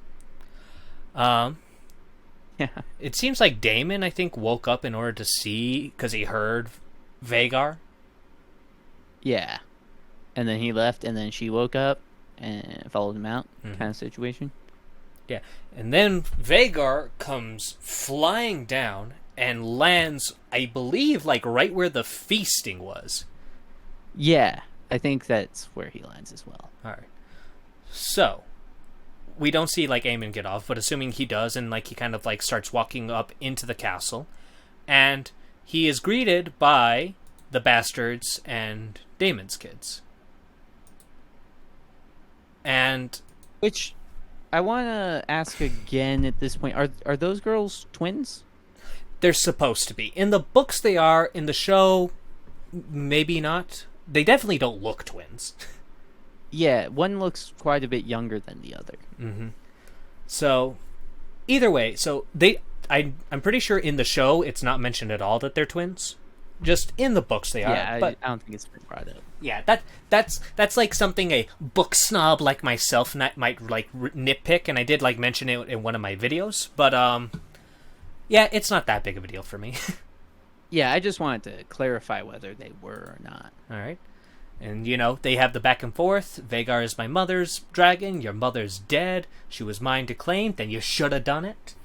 Yeah.
It seems like Daemon, I think, woke up in order to see, because he heard Vhagar.
Yeah. And then he left, and then she woke up and followed him out, kind of situation.
Yeah. And then Vhagar comes flying down and lands, I believe, like right where the feasting was.
Yeah. I think that's where he lands as well.
All right. So, we don't see like Aemon get off, but assuming he does, and like he kind of like starts walking up into the castle, and he is greeted by the bastards and Daemon's kids. And
which I want to ask again at this point: are those girls twins?
They're supposed to be. In the books, they are. In the show, maybe not. They definitely don't look twins.
Yeah, one looks quite a bit younger than the other.
Mm-hmm. So, either way, so I'm pretty sure in the show it's not mentioned at all that they're twins. Just in the books they are.
Yeah,
but
I don't think it's been brought up.
Yeah, that's like something a book snob like myself might like nitpick, and I did like mention it in one of my videos. But yeah, it's not that big of a deal for me.
Yeah, I just wanted to clarify whether they were or not.
All right. And, you know, they have the back and forth. Vhagar is my mother's dragon. Your mother's dead. She was mine to claim. Then you should have done it.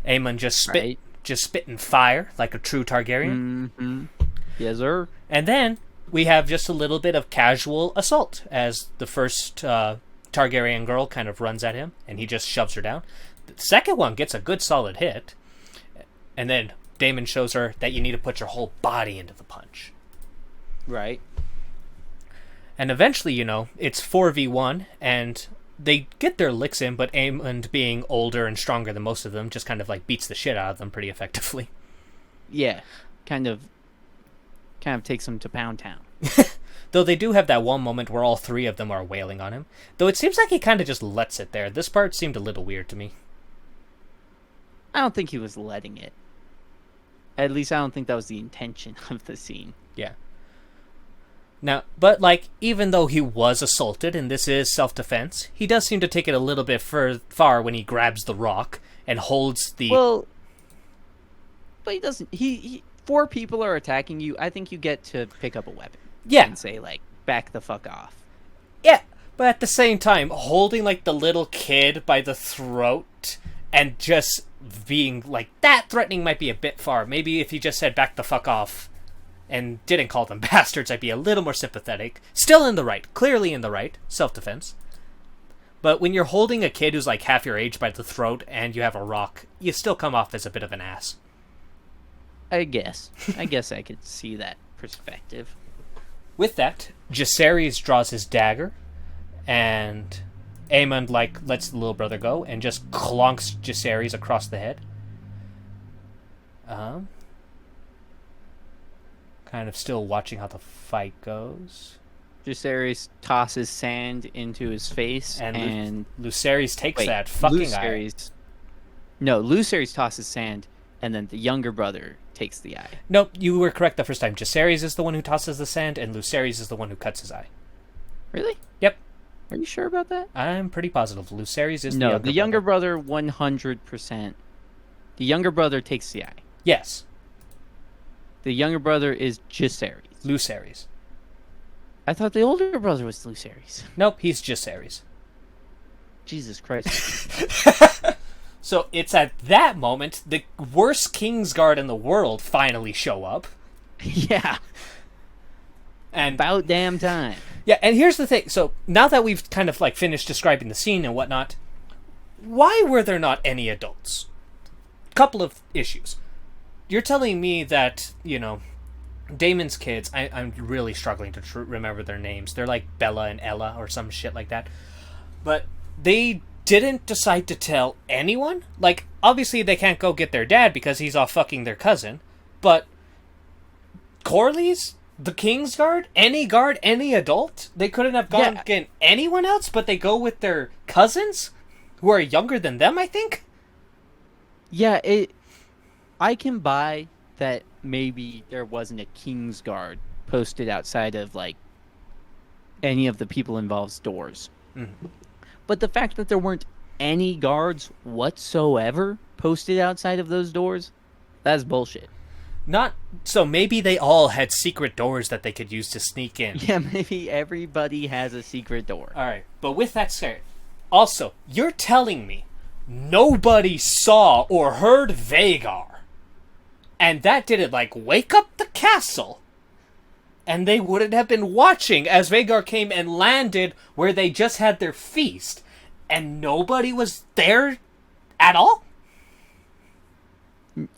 Aemon just spitting fire like a true Targaryen.
Mm-hmm. Yes, sir.
And then we have just a little bit of casual assault as the first Targaryen girl kind of runs at him, and he just shoves her down. The second one gets a good solid hit. And then Daemon shows her that you need to put your whole body into the punch.
Right.
And eventually, you know, it's 4v1, and they get their licks in, but Aemon, being older and stronger than most of them, just kind of like beats the shit out of them pretty effectively.
Yeah, kind of takes them to Pound Town.
Though they do have that one moment where all three of them are wailing on him. Though it seems like he kind of just lets it there. This part seemed a little weird to me.
I don't think he was letting it. At least I don't think that was the intention of the scene.
Yeah. Now, but like, even though he was assaulted, and this is self-defense, he does seem to take it a little bit far when he grabs the rock and holds the...
Well, but he doesn't... He 4 people are attacking you. I think you get to pick up a weapon.
Yeah.
And say, like, back the fuck off.
Yeah, but at the same time, holding, like, the little kid by the throat and just being, like, that threatening might be a bit far. Maybe if he just said back the fuck off and didn't call them bastards, I'd be a little more sympathetic. Still in the right. Clearly in the right. Self-defense. But when you're holding a kid who's like half your age by the throat and you have a rock, you still come off as a bit of an ass.
I guess I could see that perspective.
With that, Jacaerys draws his dagger, and Aemon, like, lets the little brother go and just clonks Jacaerys across the head. Kind of still watching how the fight goes.
Jacaerys tosses sand into his face, and
Lucerys takes that fucking eye.
No, Lucerys tosses sand, and then the younger brother takes the eye.
Nope, you were correct the first time. Jacaerys is the one who tosses the sand, and Lucerys is the one who cuts his eye.
Really?
Yep.
Are you sure about that?
I'm pretty positive. Lucerys is
the younger brother 100%. The younger brother takes the eye.
Yes.
The younger brother is Jacaerys.
Lucerys.
I thought the older brother was Lucerys.
Nope, he's Jacaerys.
Jesus Christ.
So it's at that moment the worst Kingsguard in the world finally show up.
Yeah.
And
about damn time.
Yeah, and here's the thing. So now that we've kind of like finished describing the scene and whatnot, why were there not any adults? Couple of issues. You're telling me that, you know, Daemon's kids, I'm really struggling to remember their names. They're like Bella and Ella or some shit like that. But they didn't decide to tell anyone? Like, obviously they can't go get their dad because he's off fucking their cousin. But Corlys? The Kingsguard? Any adult? They couldn't have gone get anyone else, but they go with their cousins? Who are younger than them, I think?
Yeah, I can buy that maybe there wasn't a Kingsguard posted outside of, like, any of the people involved's doors.
Mm-hmm.
But the fact that there weren't any guards whatsoever posted outside of those doors, that's bullshit.
Not so maybe they all had secret doors that they could use to sneak in.
Yeah, maybe everybody has a secret door.
All right, but with that said, also, you're telling me nobody saw or heard Vhagar, and that didn't like wake up the castle, and they wouldn't have been watching as Vhagar came and landed where they just had their feast, and nobody was there at all?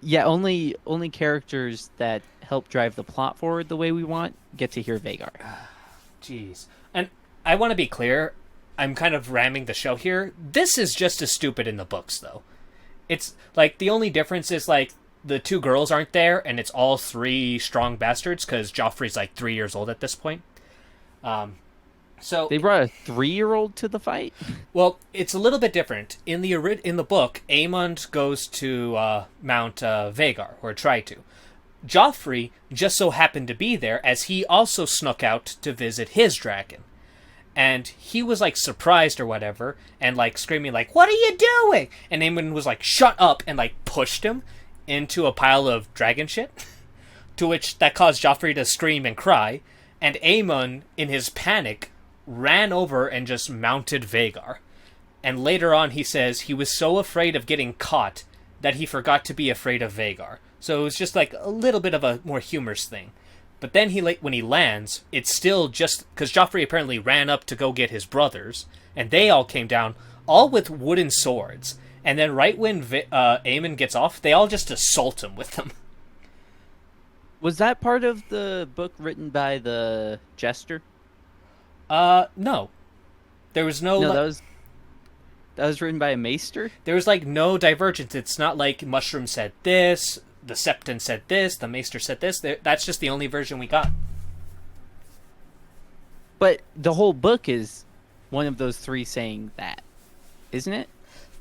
Yeah, only characters that help drive the plot forward the way we want get to hear Vhagar.
Jeez. And I want to be clear, I'm kind of ramming the show here. This is just as stupid in the books, though. It's, like, the only difference is, like, the two girls aren't there, and it's all three strong bastards, because Joffrey's, like, 3 years old at this point. So
They brought a 3-year-old to the fight?
well, it's a little bit different. In the book, Aemond goes to Mount Vhagar, or try to. Joffrey just so happened to be there, as he also snuck out to visit his dragon. And he was, like, surprised or whatever, and, like, screaming, like, "What are you doing?" And Aemond was like, "Shut up," and, like, pushed him into a pile of dragon shit. To which that caused Joffrey to scream and cry, and Aemond, in his panic, ran over and just mounted Vhagar. And later on he says he was so afraid of getting caught that he forgot to be afraid of Vhagar. So it was just like a little bit of a more humorous thing. But then when he lands, it's still just because Joffrey apparently ran up to go get his brothers, and they all came down, all with wooden swords. And then right when Aemon gets off, they all just assault him with them.
Was that part of the book written by the Jester?
No. There was no...
No, that was written by a maester?
There was, like, no divergence. It's not like Mushroom said this, the Septon said this, the Maester said this. That's just the only version we got.
But the whole book is one of those three saying that, isn't it?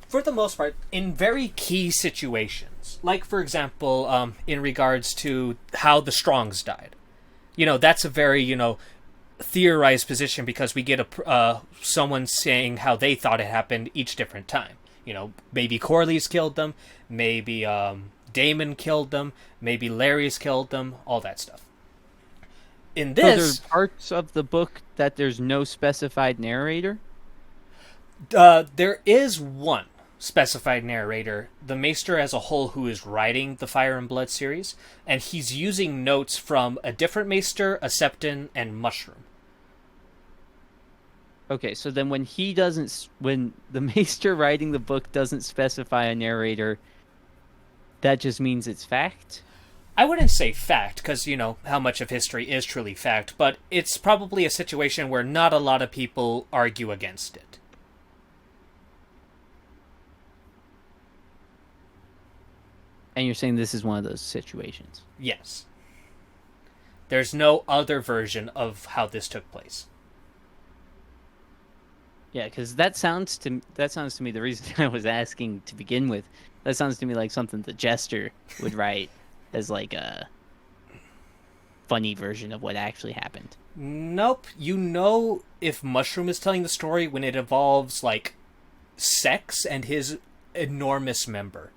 For the most part, in very key situations. Like, for example, in regards to how the Strongs died. You know, that's a very, theorized position because we get someone saying how they thought it happened each different time. Maybe Corlys killed them, maybe Daemon killed them, maybe Larys killed them, all that stuff. In this,
so there's parts of the book that there's no specified narrator?
There is one specified narrator, the Maester as a whole, who is writing the Fire and Blood series, and he's using notes from a different Maester, a Septon, and Mushroom.
Okay, so then when the Maester writing the book doesn't specify a narrator, that just means it's fact?
I wouldn't say fact, because, how much of history is truly fact, but it's probably a situation where not a lot of people argue against it.
And you're saying this is one of those situations?
Yes. There's no other version of how this took place.
Yeah, because that sounds to me, the reason I was asking to begin with, that sounds to me like something the Jester would write as like a funny version of what actually happened.
Nope. If Mushroom is telling the story when it involves, like, sex and his enormous member.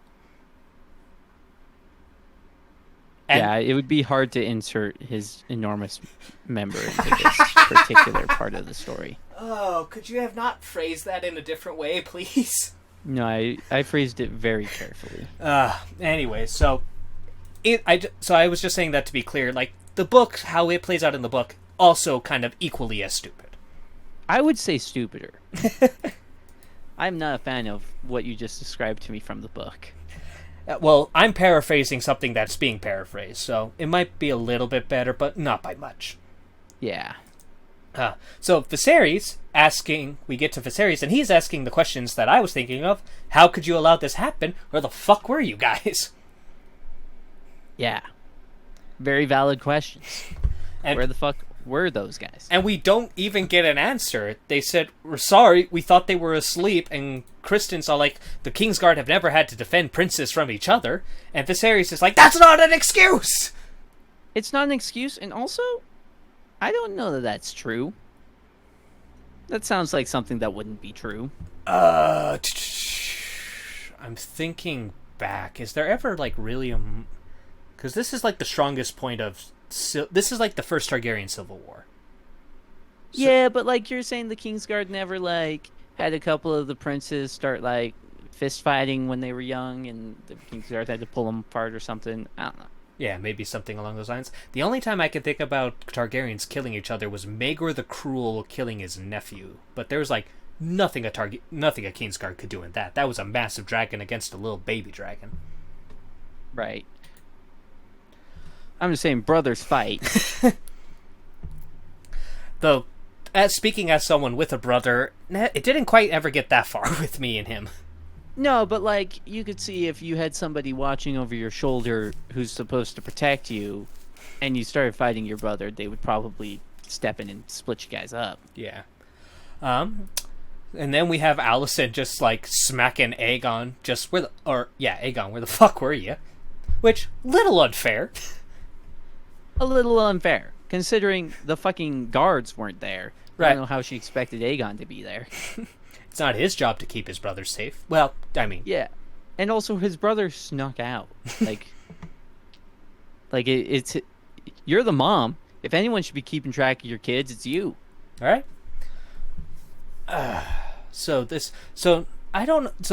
And
yeah, it would be hard to insert his enormous member into this particular part of the story.
Oh, could you have not phrased that in a different way, please?
No, I phrased it very carefully.
Anyway, so I was just saying that to be clear. Like, the book, how it plays out in the book, also kind of equally as stupid.
I would say stupider. I'm not a fan of what you just described to me from the book.
Well, I'm paraphrasing something that's being paraphrased, so it might be a little bit better, but not by much.
Yeah.
So we get to Viserys, and he's asking the questions that I was thinking of. How could you allow this happen? Where the fuck were you guys?
Yeah. Very valid questions.
And
where the fuck were those guys?
And we don't even get an answer. They said, "We're sorry, we thought they were asleep," and Kristen's all like, "The Kingsguard have never had to defend princes from each other," and Viserys is like, "That's not an excuse!"
It's not an excuse, and also, I don't know that that's true. That sounds like something that wouldn't be true.
I'm thinking back. Is there ever like really a? Because this is like the strongest point of. This is like the first Targaryen civil war.
So, yeah, but like you're saying, the Kingsguard never like had a couple of the princes start like fist fighting when they were young, and the Kingsguard had to pull them apart or something. I don't know.
Yeah, maybe something along those lines. The only time I can think about Targaryens killing each other was Maegor the Cruel killing his nephew. But there was like nothing a Kingsguard could do in that. That was a massive dragon against a little baby dragon.
Right. I'm just saying, brothers fight.
Though, speaking as someone with a brother, it didn't quite ever get that far with me and him.
No, but like you could see if you had somebody watching over your shoulder who's supposed to protect you, and you started fighting your brother, they would probably step in and split you guys up.
Yeah. And then we have Alicent just like smacking Aegon. Aegon, where the fuck were you? Which, little unfair.
A little unfair, considering the fucking guards weren't there. Right. I don't know how she expected Aegon to be there.
It's not his job to keep his brother safe. Well, I mean...
Yeah. And also, his brother snuck out. Like... it's... You're the mom. If anyone should be keeping track of your kids, it's you.
Alright. So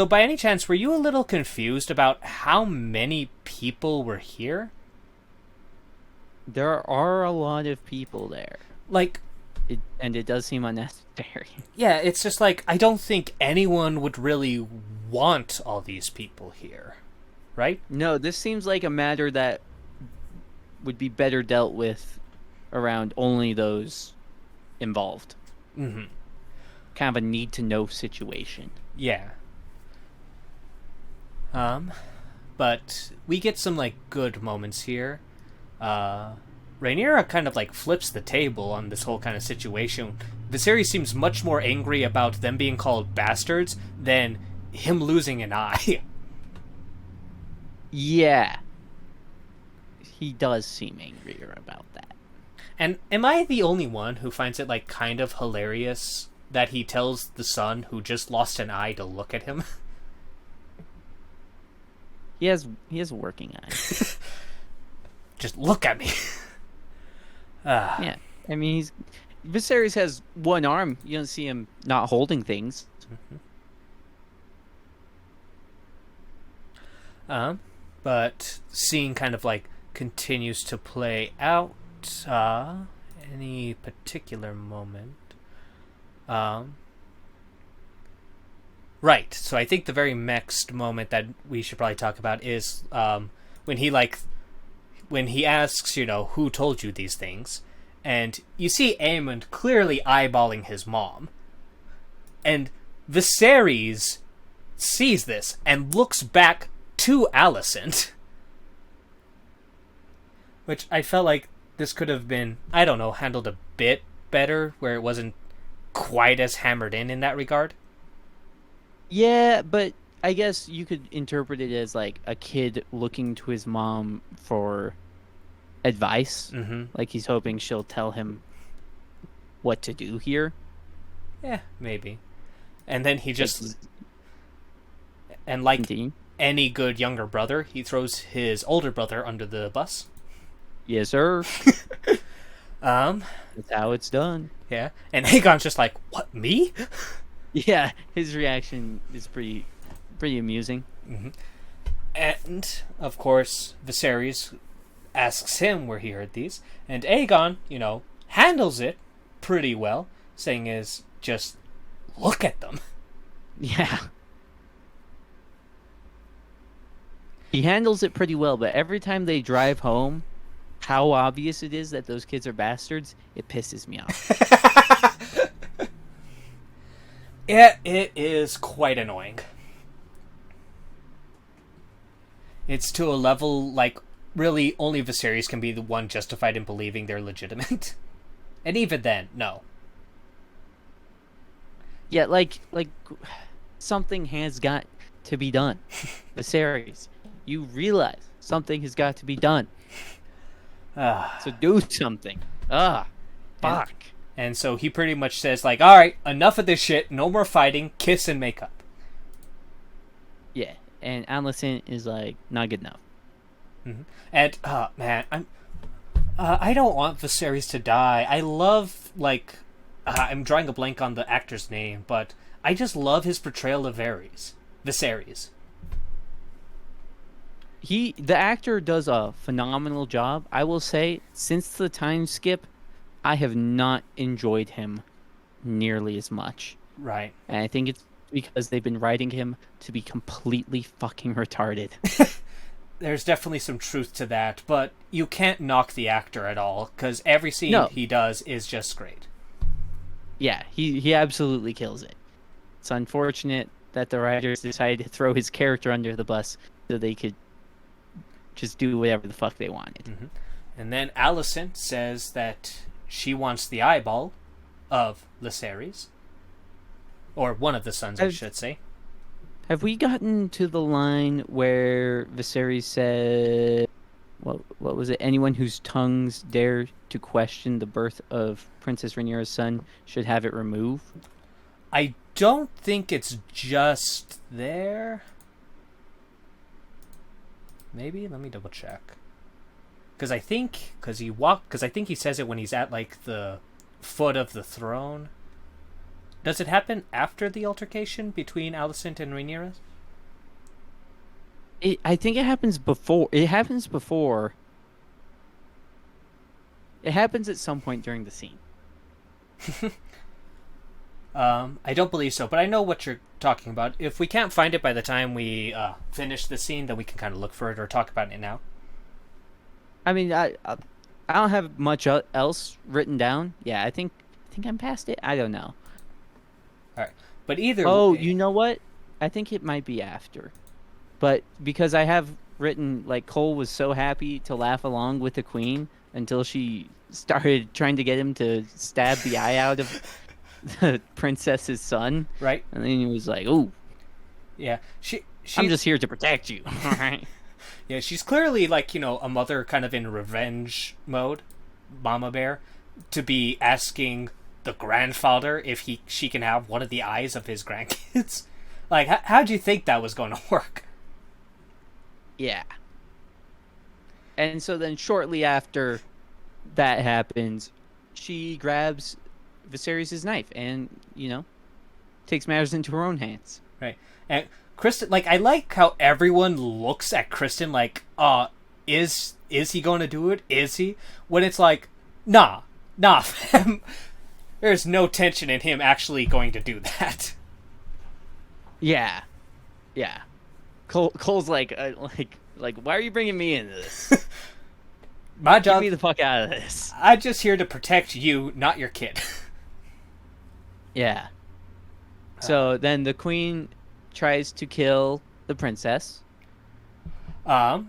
by any chance, were you a little confused about how many people were here?
There are a lot of people there.
Like...
it does seem unnecessary.
Yeah, it's just like, I don't think anyone would really want all these people here. Right?
No, this seems like a matter that would be better dealt with around only those involved.
Mm-hmm.
Kind of a need-to-know situation.
Yeah. But we get some, like, good moments here. Rhaenyra kind of like flips the table on this whole kind of situation. Viserys seems much more angry about them being called bastards than him losing an eye.
Yeah. He does seem angrier about that.
And am I the only one who finds it like kind of hilarious that he tells the son who just lost an eye to look at him?
He has a working eye.
Just look at me.
Yeah, I mean, Viserys has one arm. You don't see him not holding things.
Mm-hmm. But scene kind of like continues to play out. Any particular moment? Right. So I think the very next moment that we should probably talk about is when he asks, who told you these things, and you see Aemond clearly eyeballing his mom, and Viserys sees this and looks back to Alicent, which I felt like this could have been, I don't know, handled a bit better, where it wasn't quite as hammered in that regard.
Yeah, but I guess you could interpret it as like a kid looking to his mom for advice.
Mm-hmm.
Like he's hoping she'll tell him what to do here.
Yeah, maybe. And then he just... And like any good younger brother, he throws his older brother under the bus.
Yes, sir. That's how it's done.
Yeah. And Aegon's just like, what, me?
Yeah, his reaction is pretty amusing.
Mm-hmm. And, of course, Viserys asks him where he heard these, and Aegon, handles it pretty well, saying is just, look at them.
Yeah. He handles it pretty well, but every time they drive home, how obvious it is that those kids are bastards, it pisses me off.
Yeah, it is quite annoying. It's to a level, like, really only Viserys can be the one justified in believing they're legitimate. And even then, no.
Yeah, like something has got to be done. Viserys, you realize something has got to be done. So do something. Fuck.
And so he pretty much says, like, alright, enough of this shit, no more fighting, kiss and make up.
Yeah, and Alicent is like, not good enough.
Mm-hmm. And man, I don't want Viserys to die. I love I'm drawing a blank on the actor's name, but I just love his portrayal of Viserys.
The actor does a phenomenal job. I will say, since the time skip, I have not enjoyed him nearly as much.
Right.
And I think it's because they've been writing him to be completely fucking retarded.
There's definitely some truth to that, but you can't knock the actor at all, because every scene he does is just great.
Yeah, he absolutely kills it. It's unfortunate that the writers decided to throw his character under the bus so they could just do whatever the fuck they wanted.
Mm-hmm. And then Alicent says that she wants the eyeball of Viserys. Or one of the sons, I should say.
Have we gotten to the line where Viserys said, what was it? Anyone whose tongues dare to question the birth of Princess Rhaenyra's son should have it removed?
I don't think it's just there. Maybe? Let me double check. Because I think he says it when he's at the foot of the throne. Does it happen after the altercation between Alicent and Rhaenyra?
I think it happens before. It happens before. It happens at some point during the scene.
I don't believe so, but I know what you're talking about. If we can't find it by the time we finish the scene, then we can kind of look for it or talk about it now.
I mean, I don't have much else written down. Yeah, I think I'm past it. I don't know.
All right, but either.
Oh,
way...
you know what? I think it might be after, but because I have written Cole was so happy to laugh along with the queen until she started trying to get him to stab the eye out of the princess's son.
Right.
And then he was like, "Ooh,
yeah,
I'm just here to protect you." Right.
Yeah, she's clearly a mother kind of in revenge mode, Mama Bear, to be asking the grandfather if she can have one of the eyes of his grandkids. How'd you think that was going to work?
Yeah. And so then shortly after that happens, she grabs Viserys' knife and, takes matters into her own hands.
Right. And Kristen, I like how everyone looks at Kristen is he going to do it? Is he? When it's nah, fam. There's no tension in him actually going to do that.
Yeah. Cole's like, why are you bringing me into this?
My job.
Get me the fuck out of this.
I'm just here to protect you, not your kid.
Yeah. So then the queen tries to kill the princess.
I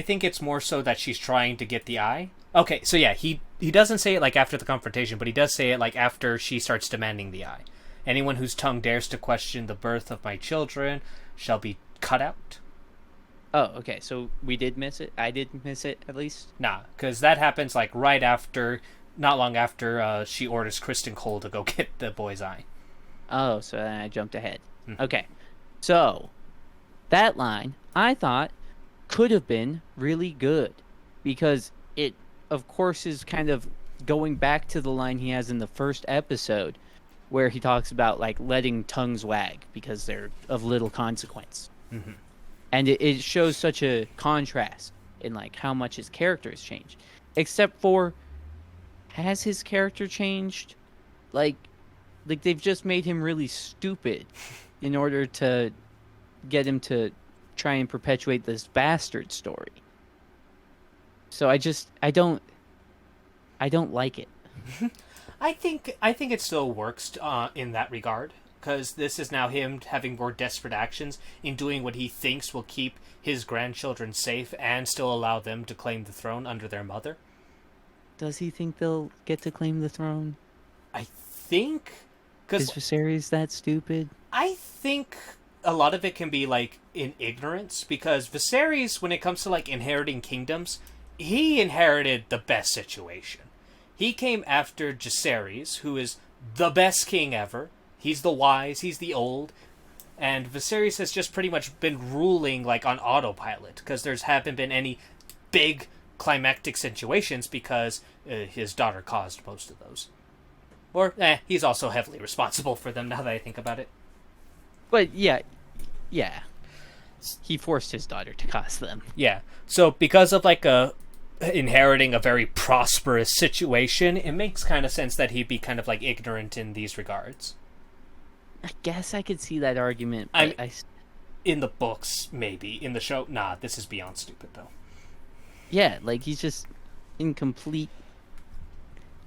think it's more so that she's trying to get the eye. Okay, so yeah, he doesn't say it after the confrontation, but he does say it after she starts demanding the eye. Anyone whose tongue dares to question the birth of my children shall be cut out.
Oh, okay, so we did miss it? I did miss it, at least?
Nah, because that happens right after, not long after she orders Kristen Cole to go get the boy's eye.
Oh, so then I jumped ahead. Mm-hmm. Okay, so that line, I thought, could have been really good, because it, of course, is kind of going back to the line he has in the first episode, where he talks about letting tongues wag because they're of little consequence.
Mm-hmm.
And it shows such a contrast in how much his character has changed. Except for, has his character changed? They've just made him really stupid in order to get him to try and perpetuate this bastard story. So I don't like it.
I think it still works in that regard, because this is now him having more desperate actions in doing what he thinks will keep his grandchildren safe and still allow them to claim the throne under their mother.
Does he think they'll get to claim the throne?
I think...
Is Viserys that stupid?
I think a lot of it can be in ignorance, because Viserys, when it comes to inheriting kingdoms, he inherited the best situation. He came after Jaehaerys, who is the best king ever. He's the wise, he's the old. and Viserys has just pretty much been ruling like on autopilot because there's haven't been any big climactic situations because his daughter caused most of those. Or, he's also heavily responsible for them now that I think about it.
But yeah. He forced his daughter to cause them.
Yeah. So because of like inheriting a very prosperous situation, it makes kind of sense that he'd be kind of like ignorant in these regards.
I guess I could see that argument.
But in the books, maybe. In the show, nah, this is beyond stupid, though.
Yeah, like he's just in complete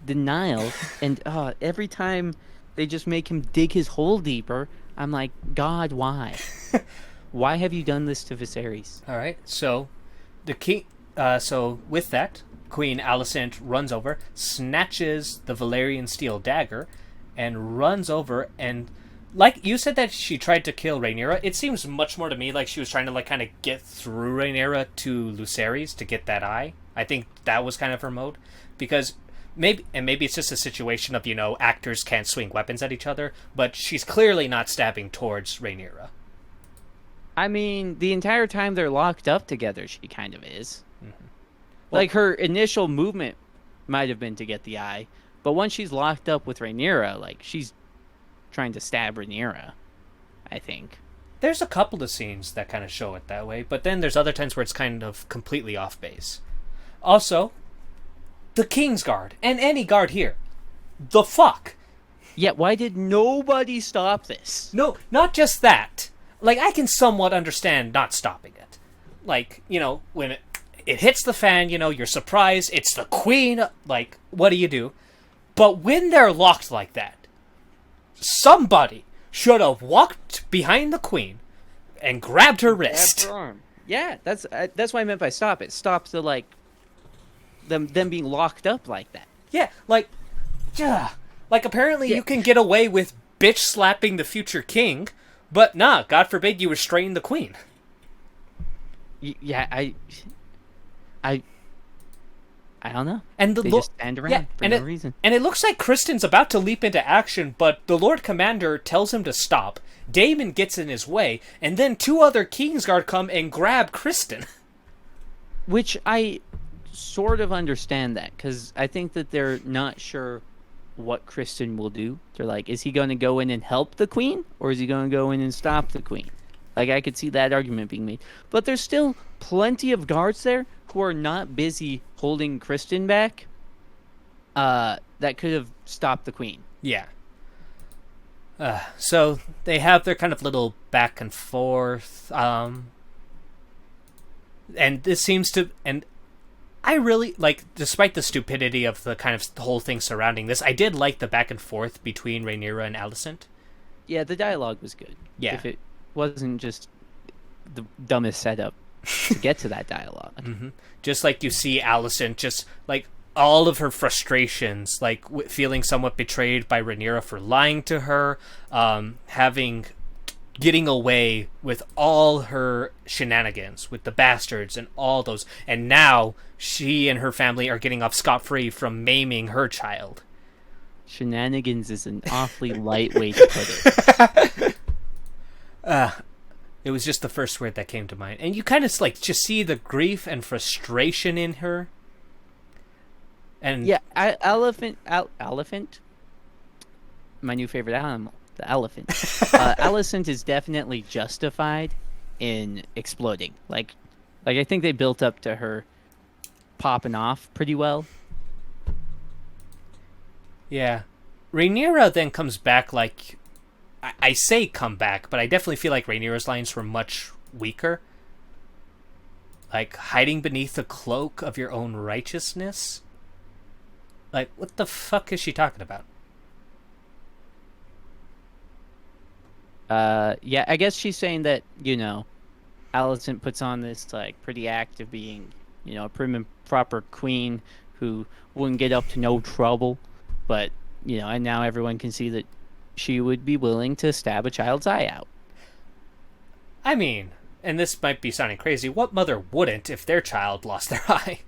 denial. And every time they just make him dig his hole deeper, I'm like, God, why? Why have you done this to Viserys?
All right, so the king. So with that, Queen Alicent runs over, snatches the Valyrian steel dagger, and runs over and. Like, you said that she tried to kill Rhaenyra. It seems much more to me like she was trying to, like, kind of get through Rhaenyra to Lucerys to get that eye. I think that was kind of her mode. Because maybe it's just a situation of, actors can't swing weapons at each other, but she's clearly not stabbing towards Rhaenyra.
I mean, the entire time they're locked up together, she kind of is.
Mm-hmm.
Well, like, her initial movement might have been to get the eye, but once she's locked up with Rhaenyra, like, she's trying to stab Rhaenyra, I think.
There's a couple of scenes that kind of show it that way, but then there's other times where it's kind of completely off base. Also, the King's Guard, and any guard here. The fuck?
Yeah, why did nobody stop this?
No, not just that. Like, I can somewhat understand not stopping it. Like, when it hits the fan, you're surprised, it's the Queen, like, what do? But when they're locked like that, somebody should have walked behind the Queen and grabbed her wrist.
Grabbed her arm. Yeah, that's what I meant by stop it. Stop the, like, them being locked up like that.
Yeah, like apparently you can get away with bitch slapping the future king, but nah, God forbid you restrain the Queen.
Yeah, I don't know.
And
they just stand around for no reason.
And it looks like Kristen's about to leap into action, but the Lord Commander tells him to stop. Daemon gets in his way, and then 2 other Kingsguard come and grab Kristen.
Which I sort of understand that, because I think that they're not sure what Kristen will do. They're like, is he going to go in and help the Queen, or is he going to go in and stop the Queen? Like, I could see that argument being made. But there's still plenty of guards there who are not busy holding Kristen back that could have stopped the Queen.
Yeah. So they have their kind of little back and forth. And this seems to... And I really, like, despite the stupidity of the kind of the whole thing surrounding this, I did like the back and forth between Rhaenyra and Alicent.
Yeah, the dialogue was good.
Yeah.
If it wasn't just the dumbest setup to get to that dialogue.
Mm-hmm. Just like you see Alicent, just like all of her frustrations, like feeling somewhat betrayed by Rhaenyra for lying to her, getting away with all her shenanigans with the bastards and all those, and now she and her family are getting off scot-free from maiming her child.
Shenanigans is an awfully light way to put it.
It was just the first word that came to mind. And you kind of like just see the grief and frustration in her. And
yeah, elephant, my new favorite animal, the elephant. Alicent is definitely justified in exploding. Like I think they built up to her popping off pretty well.
Yeah. Rhaenyra then comes back like... I say come back, but I definitely feel like Rhaenyra's lines were much weaker. Like, hiding beneath the cloak of your own righteousness? Like, what the fuck is she talking about?
Yeah, I guess she's saying that, Alicent puts on this, like, pretty act of being, a prim and proper queen who wouldn't get up to no trouble. But, and now everyone can see that she would be willing to stab a child's eye out.
I mean, and this might be sounding crazy, what mother wouldn't if their child lost their eye?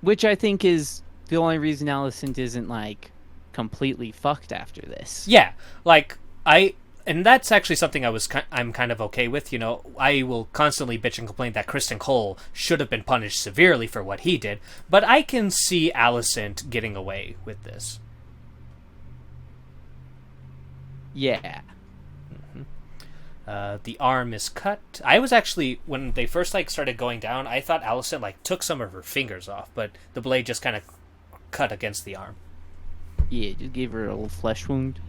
Which I think is the only reason Alicent isn't, like, completely fucked after this.
Yeah, like, and that's actually something I'm kind of okay with. I will constantly bitch and complain that Kristen Cole should have been punished severely for what he did, but I can see Alicent getting away with this.
Yeah.
The arm is cut. I was actually, when they first started going down, I thought Alicent took some of her fingers off, but the blade just kind of cut against the arm.
Yeah, just gave her a little flesh wound.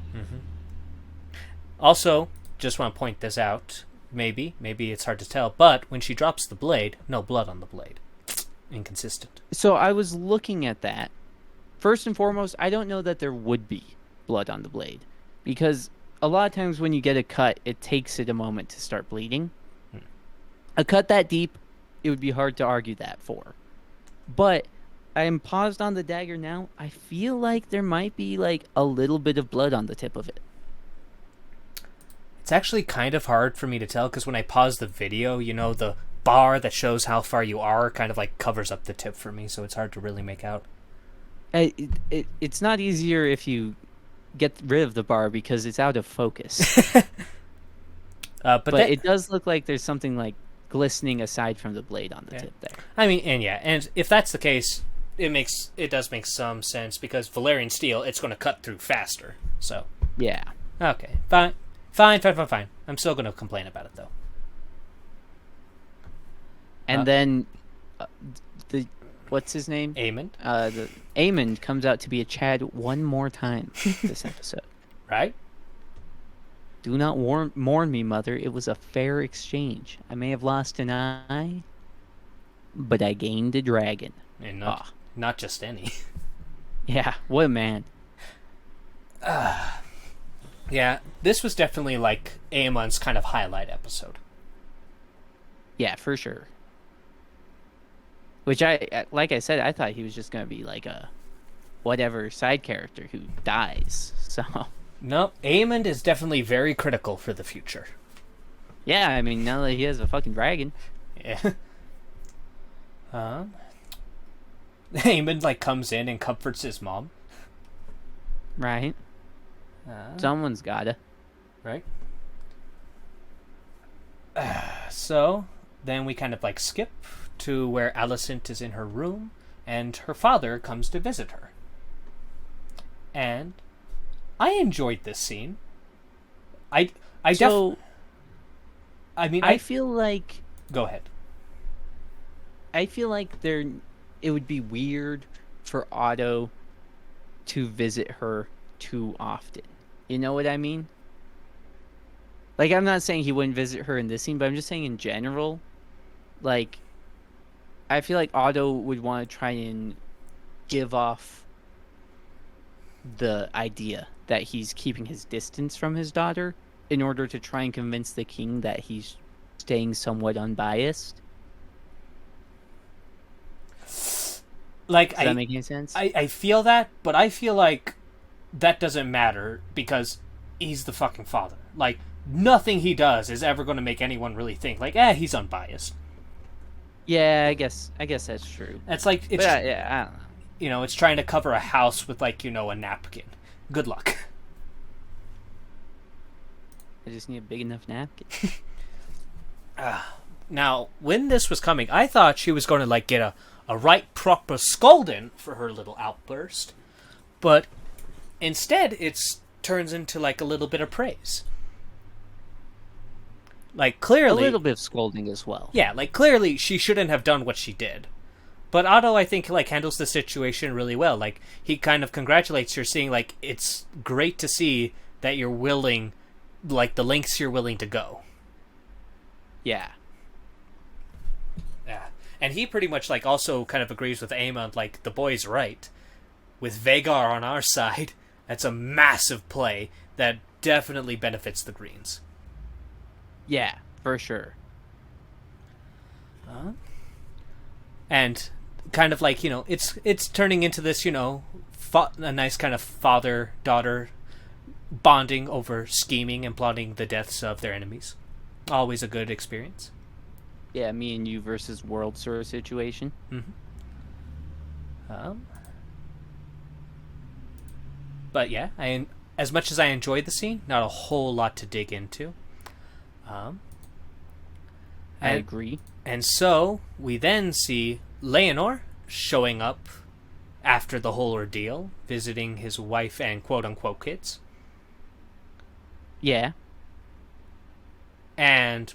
Also, just want to point this out. Maybe it's hard to tell, but when she drops the blade, no blood on the blade. Inconsistent.
So I was looking at that. First and foremost, I don't know that there would be blood on the blade, because a lot of times when you get a cut, it takes it a moment to start bleeding. A cut that deep, it would be hard to argue that for. But I am paused on the dagger now. I feel like there might be a little bit of blood on the tip of it.
It's actually kind of hard for me to tell, because when I pause the video, the bar that shows how far you are kind of covers up the tip for me, so it's hard to really make out.
It's not easier if you get rid of the bar because it's out of focus. But it does look like there's something glistening aside from the blade on the tip there.
I mean, and if that's the case, it does make some sense, because Valyrian steel, it's going to cut through faster. So
yeah,
okay, fine. I'm still going to complain about it though.
And then what's his name?
Aemond.
The Aemond comes out to be a Chad one more time this episode.
Right?
Do not mourn me, mother. It was a fair exchange. I may have lost an eye, but I gained a dragon.
And not just any.
Yeah, what a man.
Yeah, this was definitely Aemon's kind of highlight episode.
Yeah, for sure. Which like I said, I thought he was just going to be a whatever side character who dies. So
no, Aemond is definitely very critical for the future.
Yeah, I mean, now that he has a fucking dragon.
Yeah. Aemond comes in and comforts his mom.
Right. Someone's gotta.
Right. So then we kind of skip to where Alicent is in her room, and her father comes to visit her. And I enjoyed this scene. I feel like... Go ahead.
I feel like it would be weird for Otto to visit her too often. You know what I mean? I'm not saying he wouldn't visit her in this scene, but I'm just saying in general, I feel like Otto would want to try and give off the idea that he's keeping his distance from his daughter in order to try and convince the king that he's staying somewhat unbiased. Does that make any sense?
I feel that, but I feel like that doesn't matter because he's the fucking father. Nothing he does is ever going to make anyone really think he's unbiased.
Yeah, I guess that's true.
It's
I don't know.
It's trying to cover a house with a napkin. Good luck.
I just need a big enough napkin.
Now, when this was coming, I thought she was going to get a right proper scolding for her little outburst, but instead it turns into a little bit of praise. Clearly
a little bit of scolding as well.
Yeah, clearly she shouldn't have done what she did. But Otto, I think, handles the situation really well. He kind of congratulates her, saying, it's great to see that you're willing, the lengths you're willing to go.
Yeah.
Yeah. And he pretty much, also kind of agrees with Aemond, the boy's right. With Vhagar on our side, that's a massive play that definitely benefits the Greens.
Yeah, for sure.
And kind of it's turning into this, a nice kind of father-daughter bonding over scheming and plotting the deaths of their enemies. Always a good experience.
Yeah, me and you versus world sort of situation.
But yeah, as much as I enjoyed the scene, not a whole lot to dig into.
I agree.
And so we then see Leonor showing up after the whole ordeal, visiting his wife and quote-unquote kids.
Yeah.
And,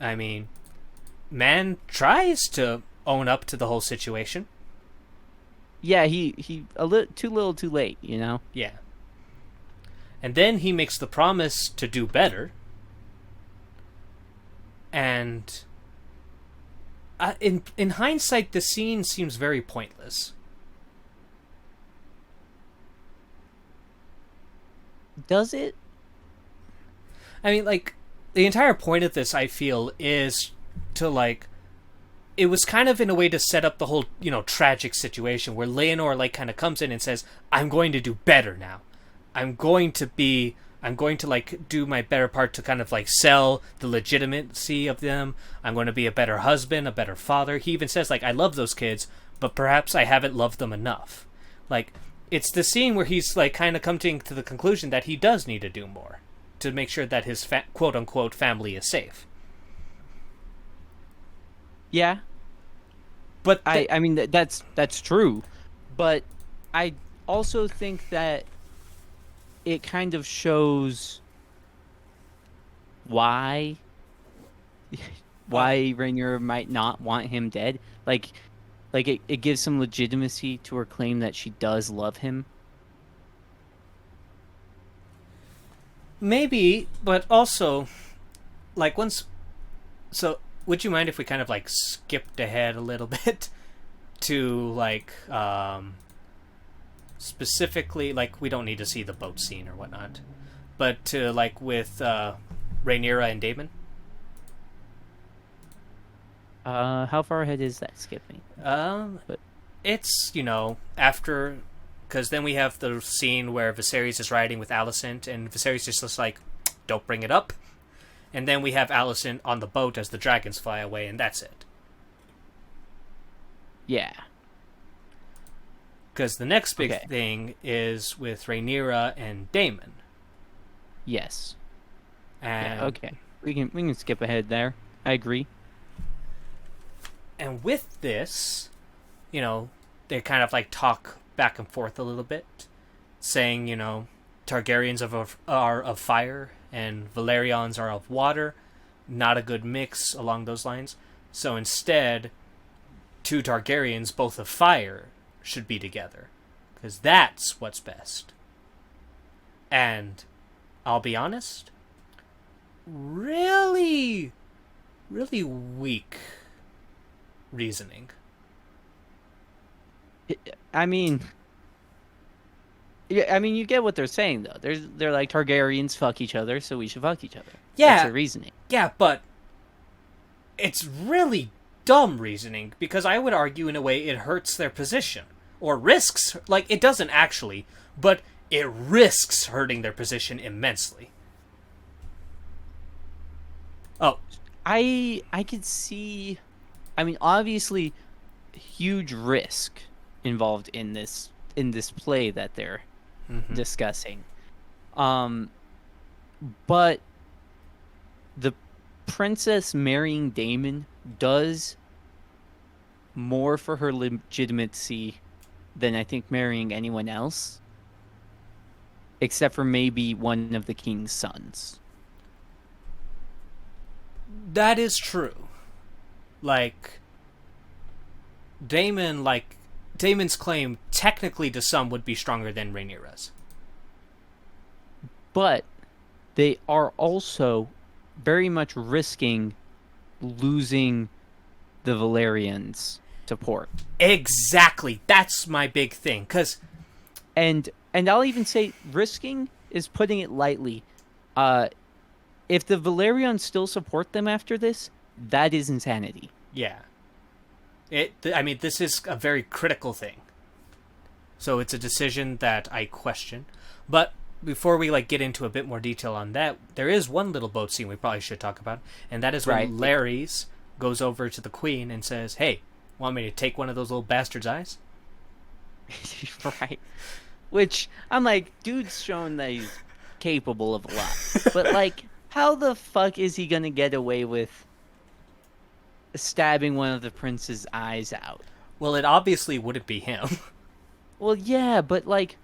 I mean, man tries to own up to the whole situation.
Yeah, he too little too late, you know?
Yeah. And then he makes the promise to do better. And in hindsight, the scene seems very pointless.
Does it?
I mean, like, the entire point of this, I feel, is to, like, it was kind of in a way to set up the whole, tragic situation where Leonor, like, kind of comes in and says, I'm going to do better now. I'm going to, like, do my better part to kind of, like, sell the legitimacy of them. I'm going to be a better husband, a better father. He even says, like, I love those kids, but perhaps I haven't loved them enough. Like, it's the scene where he's, like, kind of coming to the conclusion that he does need to do more to make sure that his quote-unquote family is safe.
Yeah. But I mean, that's true. But I also think that it kind of shows why Rhaenyra might not want him dead. Like it gives some legitimacy to her claim that she does love him.
Maybe, but also, like, so, would you mind if we kind of, like, skipped ahead a little bit to, like, specifically, like, we don't need to see the boat scene or whatnot, but to, like, with Rhaenyra and Daemon?
How far ahead is that skipping?
It's, after... Because then we have the scene where Viserys is riding with Alicent, and Viserys is just like, don't bring it up. And then we have Alicent on the boat as the dragons fly away, and that's it.
Yeah.
Because the next big thing is with Rhaenyra and Daemon.
Yes.
And
yeah, okay. We can skip ahead there. I agree.
And with this, they kind of like talk back and forth a little bit, saying, Targaryens are of fire and Valerians are of water, not a good mix along those lines. So instead, two Targaryens, both of fire, should be together, because that's what's best. And I'll be honest, really, really weak reasoning.
I mean, you get what they're saying though. They're like, Targaryens fuck each other, so we should fuck each other.
Yeah,
that's their reasoning.
Yeah, but it's really dumb reasoning, because I would argue in a way it hurts their position, or risks. Like, it doesn't actually, but it risks hurting their position immensely. Oh,
I could see. I mean, obviously, huge risk involved in this play that they're discussing. But the princess marrying Daemon does more for her legitimacy than I think marrying anyone else, except for maybe one of the king's sons.
That is true. Like, Daemon's claim technically to some would be stronger than Rhaenyra's.
But they are also very much risking losing the Valerians' support.
Exactly. That's my big thing.
And I'll even say risking is putting it lightly. If the Valerians still support them after this, that is insanity.
Yeah. This is a very critical thing. So it's a decision that I question. But before we get into a bit more detail on that, there is one little boat scene we probably should talk about, and that is when Larys goes over to the queen and says, "Hey, want me to take one of those little bastards' eyes?"
Right. Which I'm like, dude's shown that he's capable of a lot. But like, how the fuck is he gonna get away with stabbing one of the prince's eyes out?
Well, it obviously wouldn't be him.
Well, yeah, but like,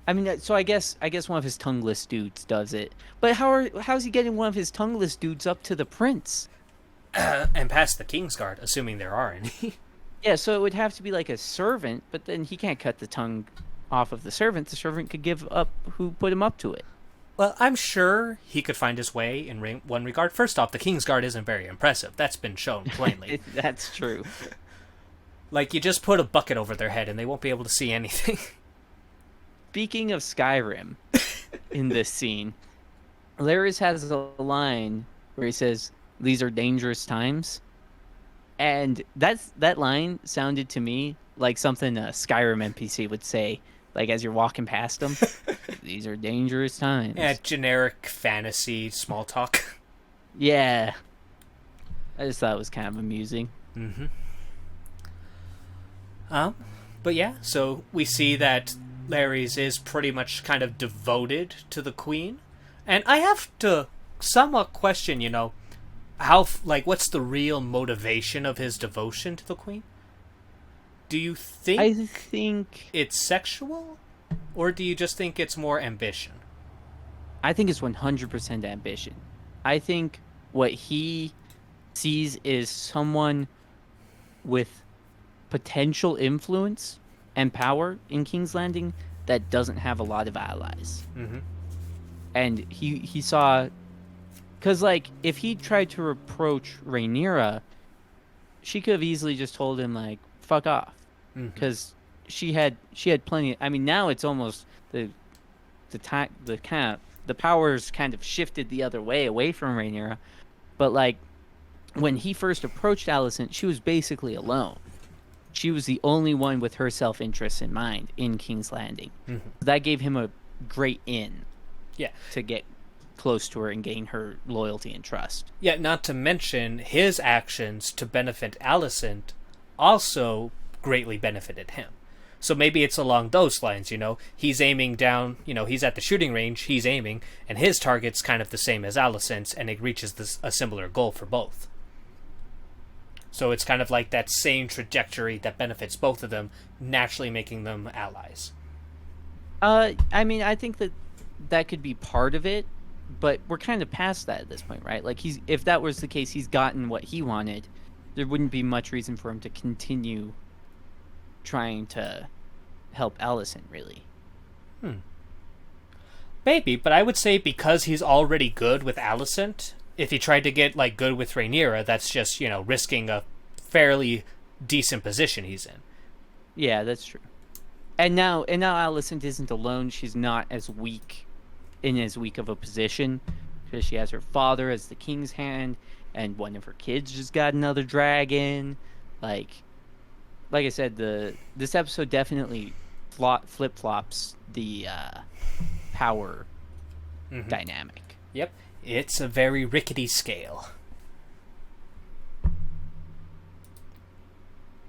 I mean, so I guess one of his tongueless dudes does it. But how's he getting one of his tongueless dudes up to the prince?
And past the Kingsguard, assuming there are any.
Yeah, so it would have to be like a servant, but then he can't cut the tongue off of the servant. The servant could give up who put him up to it.
Well, I'm sure he could find his way in one regard. First off, the Kingsguard isn't very impressive. That's been shown plainly.
That's true.
Like, you just put a bucket over their head and they won't be able to see anything.
Speaking of Skyrim, in this scene, Larys has a line where he says, "These are dangerous times," and that line sounded to me like something a Skyrim NPC would say, like as you're walking past them. These are dangerous times.
Yeah, generic fantasy small talk.
Yeah, I just thought it was kind of amusing.
Mm-hmm. But yeah, so we see that Larry's is pretty much kind of devoted to the queen. And I have to somewhat question, how, like, what's the real motivation of his devotion to the queen? Do you think
I think
it's sexual? Or do you just think it's more ambition?
I think it's 100% ambition. I think what he sees is someone with potential influence and power in King's Landing that doesn't have a lot of allies.
Mm-hmm.
And he saw, because like if he tried to approach Rhaenyra, she could have easily just told him like fuck off, because she had plenty. I mean, now it's almost the powers kind of shifted the other way, away from Rhaenyra. But like when he first approached Alicent, she was basically alone. She was the only one with her self-interest in mind in King's Landing. Mm-hmm. That gave him a great in.
Yeah.
To get close to her and gain her loyalty and trust.
Yeah, not to mention his actions to benefit Alicent also greatly benefited him. So maybe it's along those lines, He's aiming down, he's at the shooting range, he's aiming, and his target's kind of the same as Alicent's, and it reaches a similar goal for both. So it's kind of like that same trajectory that benefits both of them, naturally making them allies.
I mean, I think that could be part of it, but we're kind of past that at this point, right? Like, if that was the case, he's gotten what he wanted. There wouldn't be much reason for him to continue trying to help Alicent, really.
Maybe, but I would say because he's already good with Alicent, if he tried to get like good with Rhaenyra, that's just, risking a fairly decent position he's in.
Yeah, that's true. And now Alicent isn't alone. She's not as weak of a position, because she has her father as the king's hand, and one of her kids just got another dragon. Like I said, this episode definitely flip-flops the power dynamic.
Yep. It's a very rickety scale.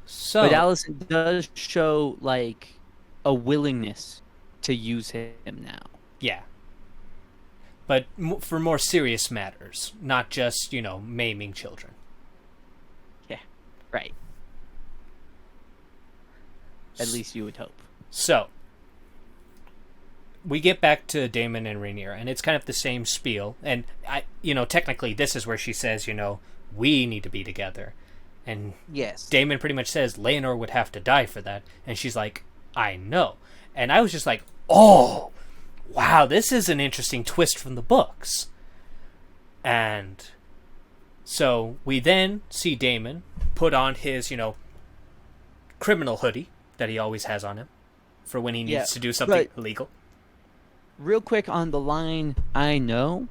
So,
but Alicent does show like a willingness to use him now.
Yeah. But for more serious matters, not just, maiming children.
Yeah, right. At least you would hope.
So, we get back to Daemon and Rhaenyra, and it's kind of the same spiel. And, technically this is where she says, we need to be together. And
yes,
Daemon pretty much says Laenor would have to die for that. And she's like, I know. And I was just like, oh, wow, this is an interesting twist from the books. And so we then see Daemon put on his, criminal hoodie that he always has on him for when he needs to do something illegal.
Real quick on the line, I know,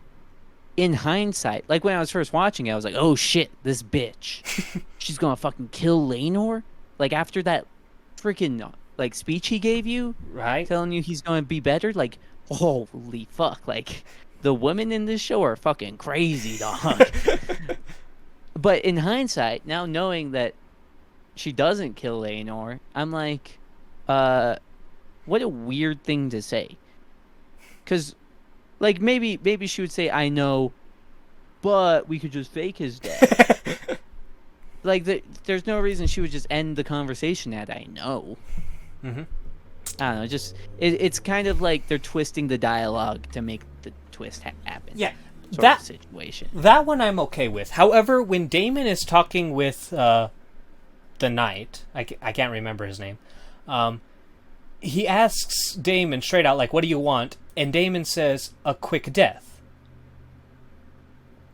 in hindsight, like when I was first watching it, I was like, oh shit, this bitch. She's gonna fucking kill Laenor? Like after that freaking like speech he gave you?
Right.
Telling you he's gonna be better? Like, holy fuck. Like, the women in this show are fucking crazy, dog. But in hindsight, now knowing that she doesn't kill Laenor, I'm like, what a weird thing to say. Because, like, maybe she would say, "I know, but we could just fake his death." Like, there's no reason she would just end the conversation at "I know."
Mm-hmm.
I don't know. Just it's kind of like they're twisting the dialogue to make the twist happen.
Yeah,
sort
that
of situation.
That one I'm okay with. However, when Damon is talking with the knight, I can't remember his name. He asks Damon straight out, like, "What do you want?" And Damon says, "A quick death,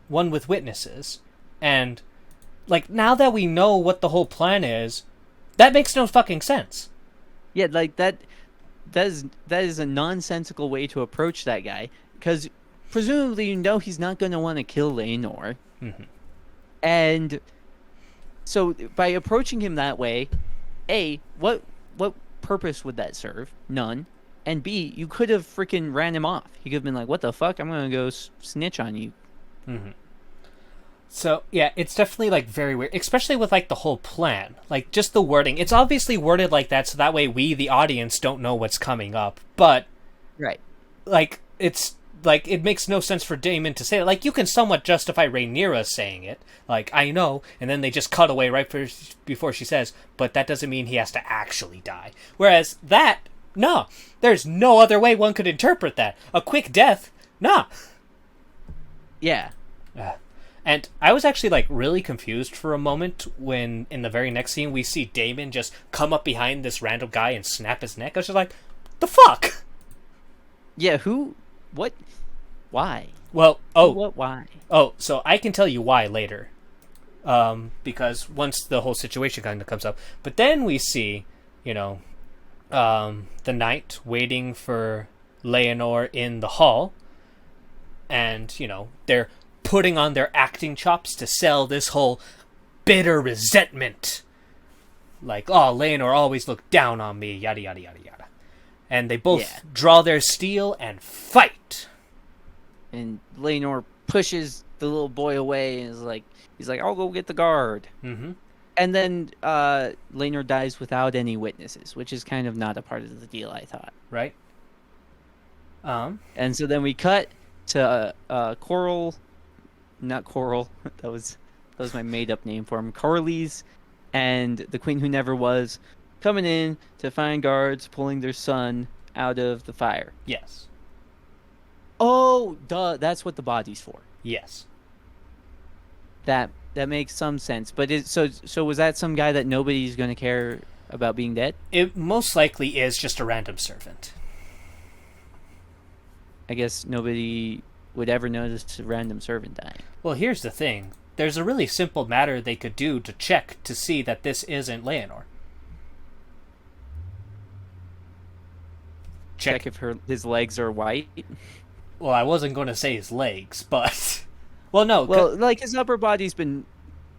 one with witnesses." And like, now that we know what the whole plan is, that makes no fucking sense.
Yeah, like that is a nonsensical way to approach that guy, because presumably he's not going to want to kill Laenor.
Mm-hmm.
And so by approaching him that way, A, what purpose would that serve? None. And B, you could have freaking ran him off. He could have been like, "What the fuck? I'm going to go snitch on you."
Mm-hmm. So, yeah, it's definitely, like, very weird, especially with, like, the whole plan. Like, just the wording. It's obviously worded like that so that way we, the audience, don't know what's coming up. But,
right,
like, it's, like, it makes no sense for Damon to say it. Like, you can somewhat justify Rhaenyra saying it. Like, "I know," and then they just cut away right before she says, "But that doesn't mean he has to actually die." Whereas that, no. There's no other way one could interpret that. A quick death, nah.
Yeah.
And I was actually, like, really confused for a moment when, in the very next scene, we see Damon just come up behind this random guy and snap his neck. I was just like, the fuck?
Yeah, who? What? Why?
Well,
Why?
Oh, so I can tell you why later. Because once the whole situation kind of comes up. But then we see, the knight waiting for Laenor in the hall. And, they're putting on their acting chops to sell this whole bitter resentment. Like, "Oh, Laenor always looked down on me, yada, yada, yada, yada." And they both draw their steel and fight.
And Laenor pushes the little boy away and he's like, "I'll go get the guard."
Mm-hmm.
And then Laenor dies without any witnesses, which is kind of not a part of the deal, I thought.
Right.
And so then we cut to Coral. Not Coral. That was my made-up name for him. Corlys and the Queen Who Never Was coming in to find guards pulling their son out of the fire.
Yes.
Oh, duh. That's what the body's for.
Yes.
That makes some sense. But so was that some guy that nobody's going to care about being dead?
It most likely is just a random servant.
I guess nobody would ever notice a random servant dying.
Well, here's the thing. There's a really simple matter they could do to check to see that this isn't Laenor.
Check if his legs are white.
Well, I wasn't going to say his legs, but... Well, no.
Well, like, his upper body's been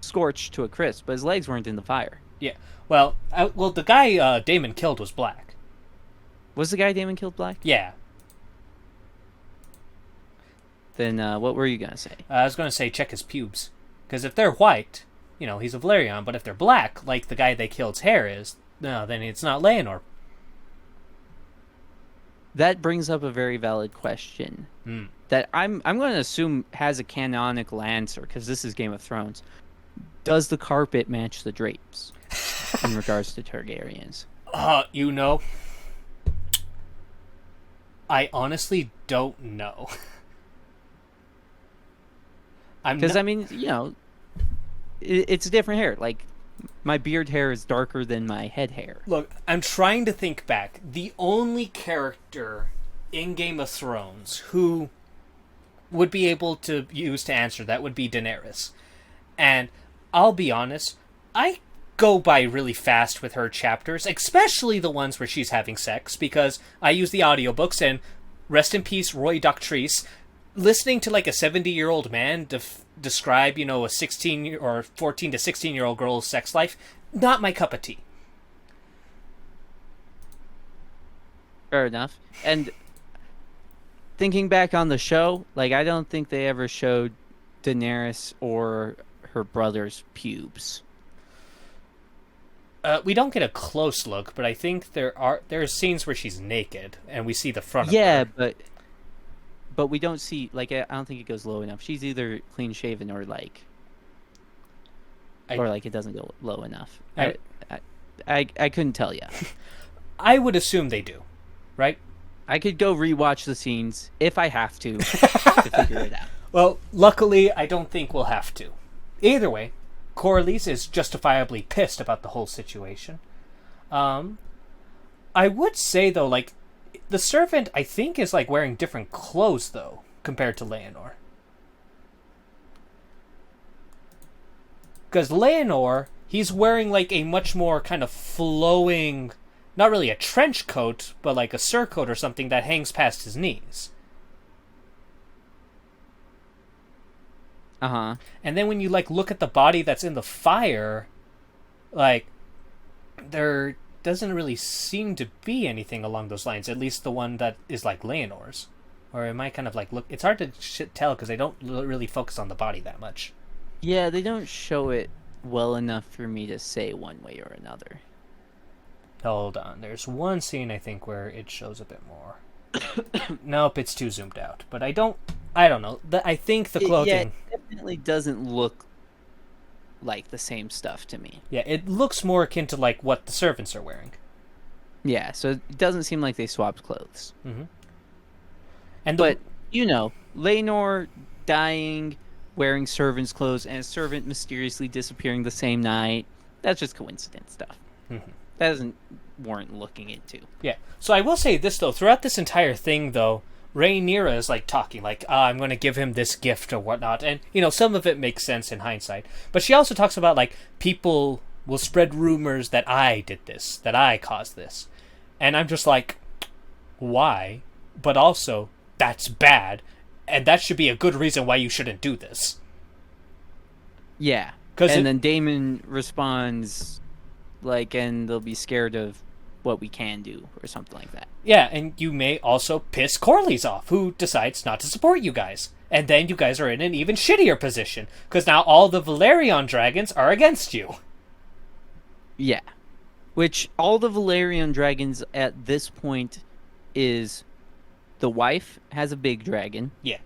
scorched to a crisp, but his legs weren't in the fire.
Yeah. Well, the guy Damon killed was black.
Was the guy Damon killed black?
Yeah.
Then what were you going to say?
I was going to say check his pubes. Because if they're white, he's a Valerian. But if they're black, like the guy they killed's hair is, no, then it's not Laenor.
That brings up a very valid question that I'm going to assume has a canonical answer, because this is Game of Thrones. Does the carpet match the drapes in regards to Targaryens?
I honestly don't know.
Because, it's different hair. Like, my beard hair is darker than my head hair.
Look, I'm trying to think back. The only character in Game of Thrones who would be able to use to answer that would be Daenerys. And I'll be honest, I go by really fast with her chapters, especially the ones where she's having sex, because I use the audiobooks, and rest in peace, Roy Doctrice. Listening to like a 70-year-old man describe, a 16 or 14 to 16-year-old girl's sex life, not my cup of tea.
Fair enough. And thinking back on the show, like, I don't think they ever showed Daenerys or her brother's pubes.
We don't get a close look, but I think there are scenes where she's naked and we see the front of
Yeah,
her.
but we don't see, like, I don't think it goes low enough. She's either clean shaven or like it doesn't go low enough. I couldn't tell you.
I would assume they do, right?
I could go rewatch the scenes if I have to figure it out.
Well, luckily, I don't think we'll have to. Either way, Corlys is justifiably pissed about the whole situation. I would say, though, like, the servant, I think, is, like, wearing different clothes, though, compared to Leonor. Because Leonor, he's wearing, like, a much more kind of flowing, not really a trench coat, but like a surcoat or something that hangs past his knees.
Uh-huh.
And then when you, like, look at the body that's in the fire, like, there doesn't really seem to be anything along those lines, at least the one that is like Leonor's. Or am I kind of like, look, it's hard to tell because they don't really focus on the body that much.
Yeah, they don't show it well enough for me to say one way or another.
Hold on, there's one scene I think where it shows a bit more. Nope, it's too zoomed out. But I don't know. I think the clothing...
it definitely doesn't look like the same stuff to me.
Yeah, it looks more akin to like what the servants are wearing.
Yeah, so it doesn't seem like they swapped clothes.
Mm-hmm.
But, you know, Laenor dying, wearing servant's clothes, and a servant mysteriously disappearing the same night, that's just coincidence stuff.
Mm-hmm.
That doesn't warrant looking into.
Yeah. So I will say this, though. Throughout this entire thing, though, Rhaenyra is, like, talking, like, I'm going to give him this gift or whatnot. And, you know, some of it makes sense in hindsight. But she also talks about, like, people will spread rumors that I did this, that I caused this. And I'm just like, why? But also, that's bad. And that should be a good reason why you shouldn't do this.
Yeah. And then Daemon responds, like, and they'll be scared of what we can do, or something like that.
Yeah, and you may also piss Corlys off, who decides not to support you guys. And then you guys are in an even shittier position, because now all the Valyrian dragons are against you.
Yeah. Which, all the Valyrian dragons at this point is... the wife has a big dragon.
Yeah.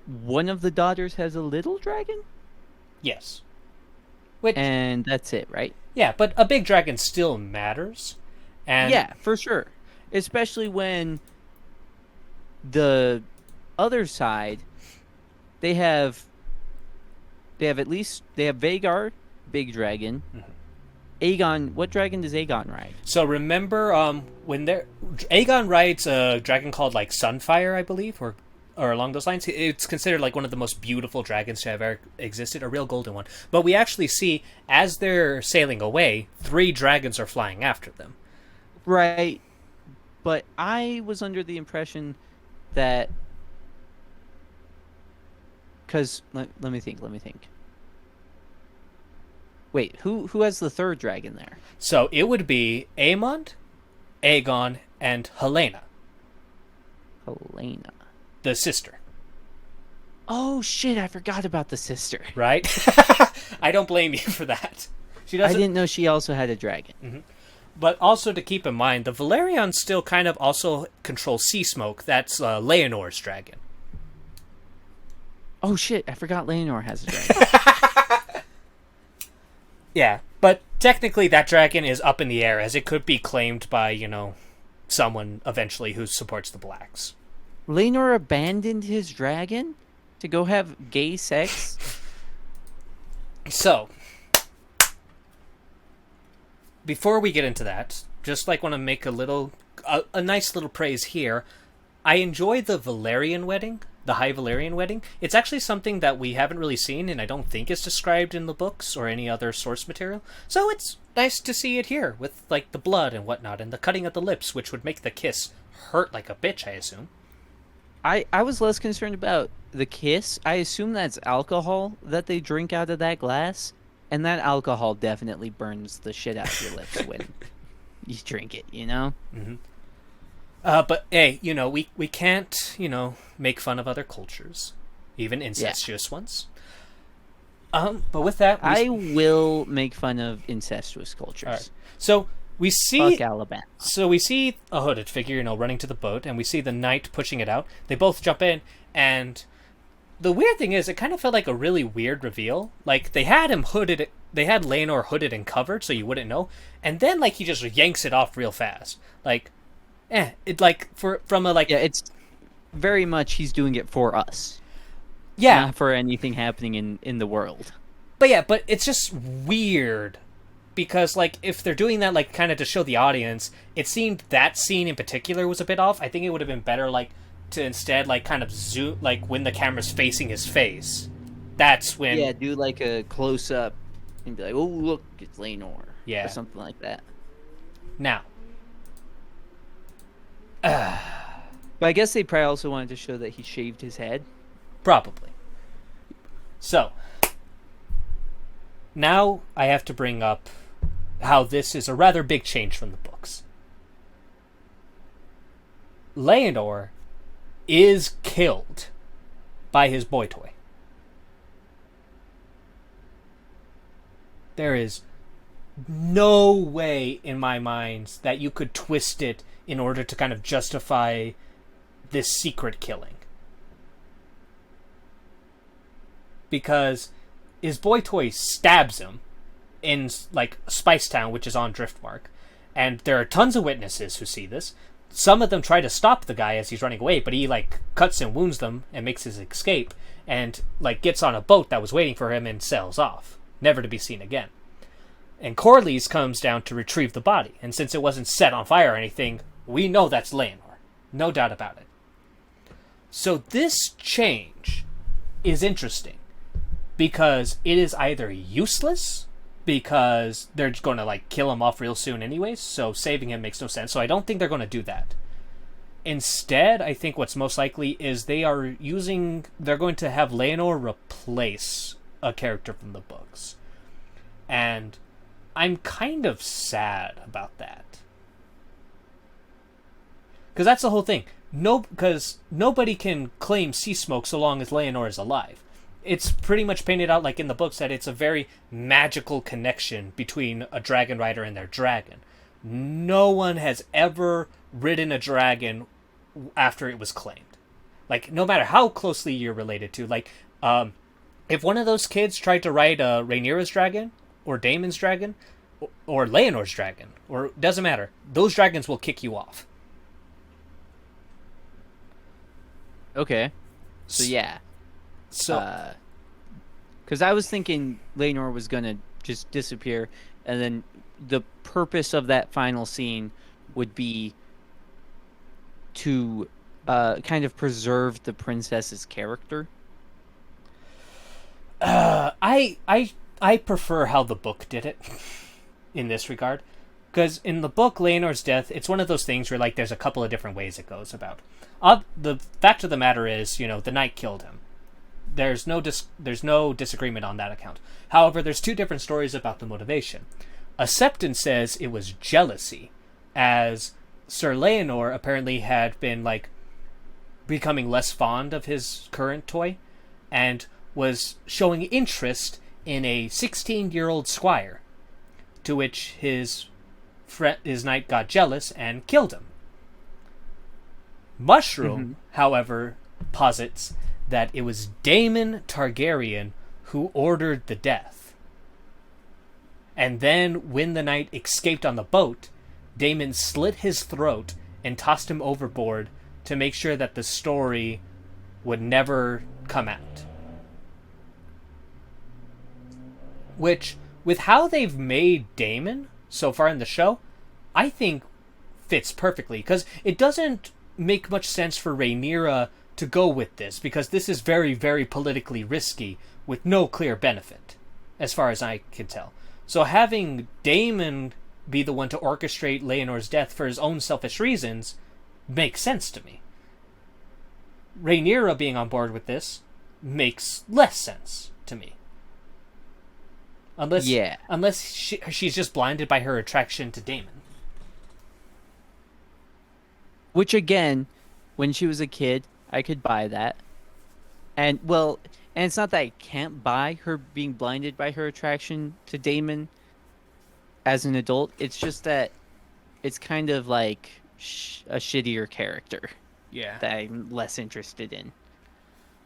One of the daughters has a little dragon?
Yes.
And that's it, right?
Yeah, but a big dragon still matters. And
yeah, for sure. Especially when the other side, they have Vhagar, big dragon. Mm-hmm. Aegon, what dragon does Aegon ride?
So remember, Aegon rides a dragon called like Sunfire, I believe, or along those lines. It's considered like one of the most beautiful dragons to have ever existed, a real golden one. But we actually see, as they're sailing away, 3 dragons are flying after them.
Right. But I was under the impression that... Because, let me think. Wait, who has the third dragon there?
So it would be Aemond, Aegon, and Helena.
Helena.
The sister.
Oh, shit, I forgot about the sister.
Right? I don't blame you for that.
I didn't know she also had a dragon.
Mm-hmm. But also to keep in mind, the Valyrians still kind of also control Sea Smoke. That's Laenor's dragon.
Oh, shit, I forgot Laenor has a dragon.
Yeah, but technically that dragon is up in the air, as it could be claimed by, you know, someone eventually who supports the Blacks.
Laenor abandoned his dragon to go have gay sex?
So, before we get into that, just like want to make a nice little praise here. I enjoy the Valyrian wedding, the High Valyrian wedding. It's actually something that we haven't really seen, and I don't think is described in the books or any other source material. So it's nice to see it here, with like the blood and whatnot, and the cutting of the lips, which would make the kiss hurt like a bitch, I assume.
I was less concerned about the kiss. I assume that's alcohol that they drink out of that glass, and that alcohol definitely burns the shit out of your lips when you drink it, you know?
Mm-hmm. But hey, you know, we can't, you know, make fun of other cultures, even incestuous ones. But with that,
I will make fun of incestuous
all right.
cultures.
So we see.
Fuck Alabama.
So we see a hooded figure, running to the boat, and we see the knight pushing it out. They both jump in, and the weird thing is, it kind of felt like a really weird reveal. Like, they had him hooded, they had Laenor hooded and covered, so you wouldn't know, and then, like, he just yanks it off real fast. Like, it, like, from a, like...
Yeah, it's very much he's doing it for us.
Yeah.
Not for anything happening in the world.
But it's just weird, because, like, if they're doing that, like, kind of to show the audience, it seemed that scene in particular was a bit off. I think it would have been better, like, to instead, like, kind of zoom, like, when the camera's facing his face. That's when...
Yeah, do, like, a close-up and be like, oh, look, it's Laenor.
Yeah.
Or something like that.
Now.
But I guess they probably also wanted to show that he shaved his head.
Probably. So. Now I have to bring up how this is a rather big change from the books. Laenor is killed by his boy toy. There is no way in my mind that you could twist it in order to kind of justify this secret killing. Because his boy toy stabs him in, like, Spice Town, which is on Driftmark. And there are tons of witnesses who see this. Some of them try to stop the guy as he's running away, but he, like, cuts and wounds them and makes his escape and, like, gets on a boat that was waiting for him and sails off, never to be seen again. And Corlys comes down to retrieve the body, and since it wasn't set on fire or anything, we know that's Laenor. No doubt about it. So this change is interesting, because it is either useless, because they're just going to, like, kill him off real soon anyways, so saving him makes no sense, so I don't think they're going to do that. Instead, I think what's most likely is they're going to have Laenor replace a character from the books. And I'm kind of sad about that. Because that's the whole thing. Because nobody can claim sea smoke so long as Laenor is alive. It's pretty much painted out like in the books that it's a very magical connection between a dragon rider and their dragon. No one has ever ridden a dragon after it was claimed. Like, no matter how closely you're related to. Like, if one of those kids tried to ride Rhaenyra's dragon, or Daemon's dragon, or Laenor's dragon, or doesn't matter, those dragons will kick you off.
Okay. So, yeah.
So,
because I was thinking Laenor was gonna just disappear, and then the purpose of that final scene would be to kind of preserve the princess's character.
I prefer how the book did it in this regard, because in the book, Laenor's death, it's one of those things where, like, there's a couple of different ways it goes about. The fact of the matter is, the knight killed him. There's no disagreement on that account. However, there's two different stories about the motivation. Acceptance says it was jealousy, as Sir Laenor apparently had been, like, becoming less fond of his current toy, and was showing interest in a 16-year-old squire, to which his knight got jealous and killed him. Mushroom, however, posits that it was Daemon Targaryen who ordered the death. And then, when the knight escaped on the boat, Daemon slit his throat and tossed him overboard to make sure that the story would never come out. Which, with how they've made Daemon so far in the show, I think fits perfectly, because it doesn't make much sense for Rhaenyra to go with this, because this is very, very politically risky with no clear benefit, as far as I can tell. So having Daemon be the one to orchestrate Laenor's death for his own selfish reasons makes sense to me. Rhaenyra being on board with this makes less sense to me. Unless she's just blinded by her attraction to Daemon.
Which, again, when she was a kid, I could buy that. And well, and it's not that I can't buy her being blinded by her attraction to Damon as an adult. It's just that it's kind of like a shittier character
Yeah.
that I'm less interested in.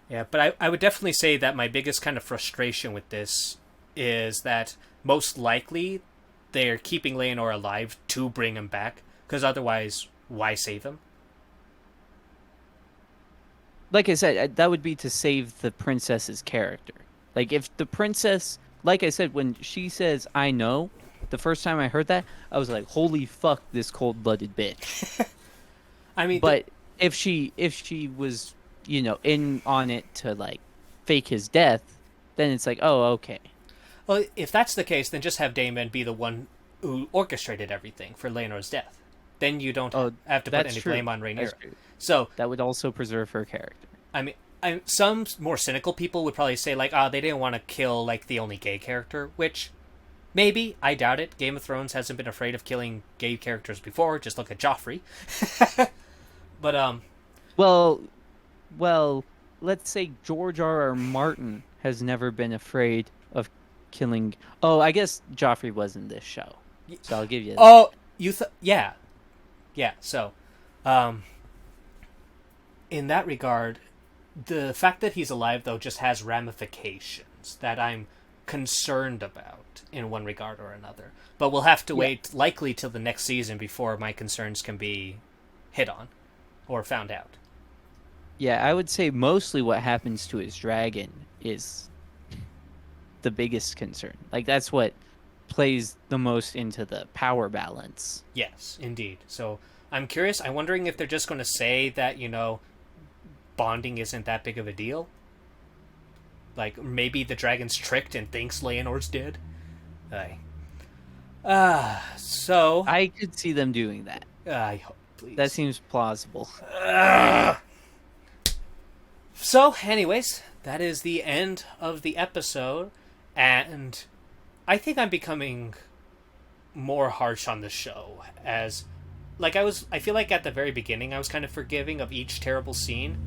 Yeah, but I would definitely say that my biggest kind of frustration with this is that most likely they're keeping Leonor alive to bring him back, because otherwise, why save him?
Like I said, that would be to save the princess's character. Like if the princess, like I said, when she says "I know," the first time I heard that, I was like, "Holy fuck, this cold-blooded bitch."
I mean,
But if she was, in on it to like fake his death, then it's like, oh, okay.
well, if that's the case, then just have Damon be the one who orchestrated everything for Leonor's death. Then you don't
Oh,
have to put
that's
any
true.
blame on
That's
Rhaenyra.
true.
So,
That would also preserve her character.
I mean, some more cynical people would probably say, like, they didn't want to kill, like, the only gay character, which maybe, I doubt it. Game of Thrones hasn't been afraid of killing gay characters before. Just look at Joffrey. But,
Well, well, let's say George R. R. Martin has never been afraid of killing. Oh, I guess Joffrey was in this show, so I'll give you that.
oh, yeah. Yeah, so, in that regard, the fact that he's alive, though, just has ramifications that I'm concerned about in one regard or another. But we'll have to wait likely till the next season before my concerns can be hit on or found out.
Yeah, I would say mostly what happens to his dragon is the biggest concern. Like that's what plays the most into the power balance.
Yes, indeed. So I'm curious. I'm wondering if they're just going to say that, bonding isn't that big of a deal. Like, maybe the dragon's tricked and thinks Leonor's dead. So...
I could see them doing that.
I hope, please.
That seems plausible.
So, anyways, that is the end of the episode, and I think I'm becoming more harsh on the show, as, I feel like at the very beginning I was kind of forgiving of each terrible scene,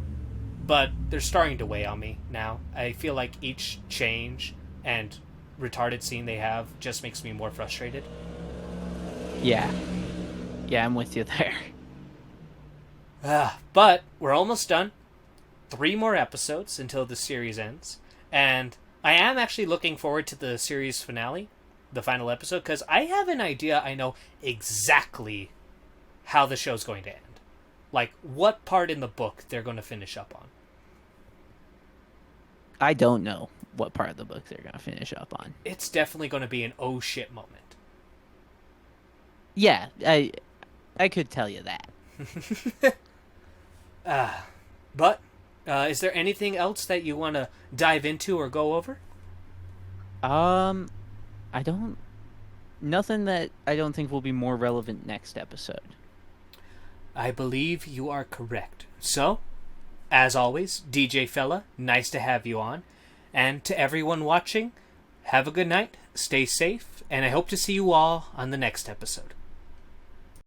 but they're starting to weigh on me now. I feel like each change and retarded scene they have just makes me more frustrated.
Yeah. Yeah, I'm with you there.
But we're almost done. 3 more episodes until the series ends. And I am actually looking forward to the series finale, the final episode, because I have an idea. I know exactly how the show's going to end. Like, what part in the book they're going to finish up on.
I don't know what part of the book they're going to finish up on.
It's definitely going to be an oh shit moment.
Yeah, I could tell you that.
But is there anything else that you want to dive into or go over?
Nothing that I don't think will be more relevant next episode.
I believe you are correct. So, as always, DJ Fella, nice to have you on. And to everyone watching, have a good night, stay safe, and I hope to see you all on the next episode.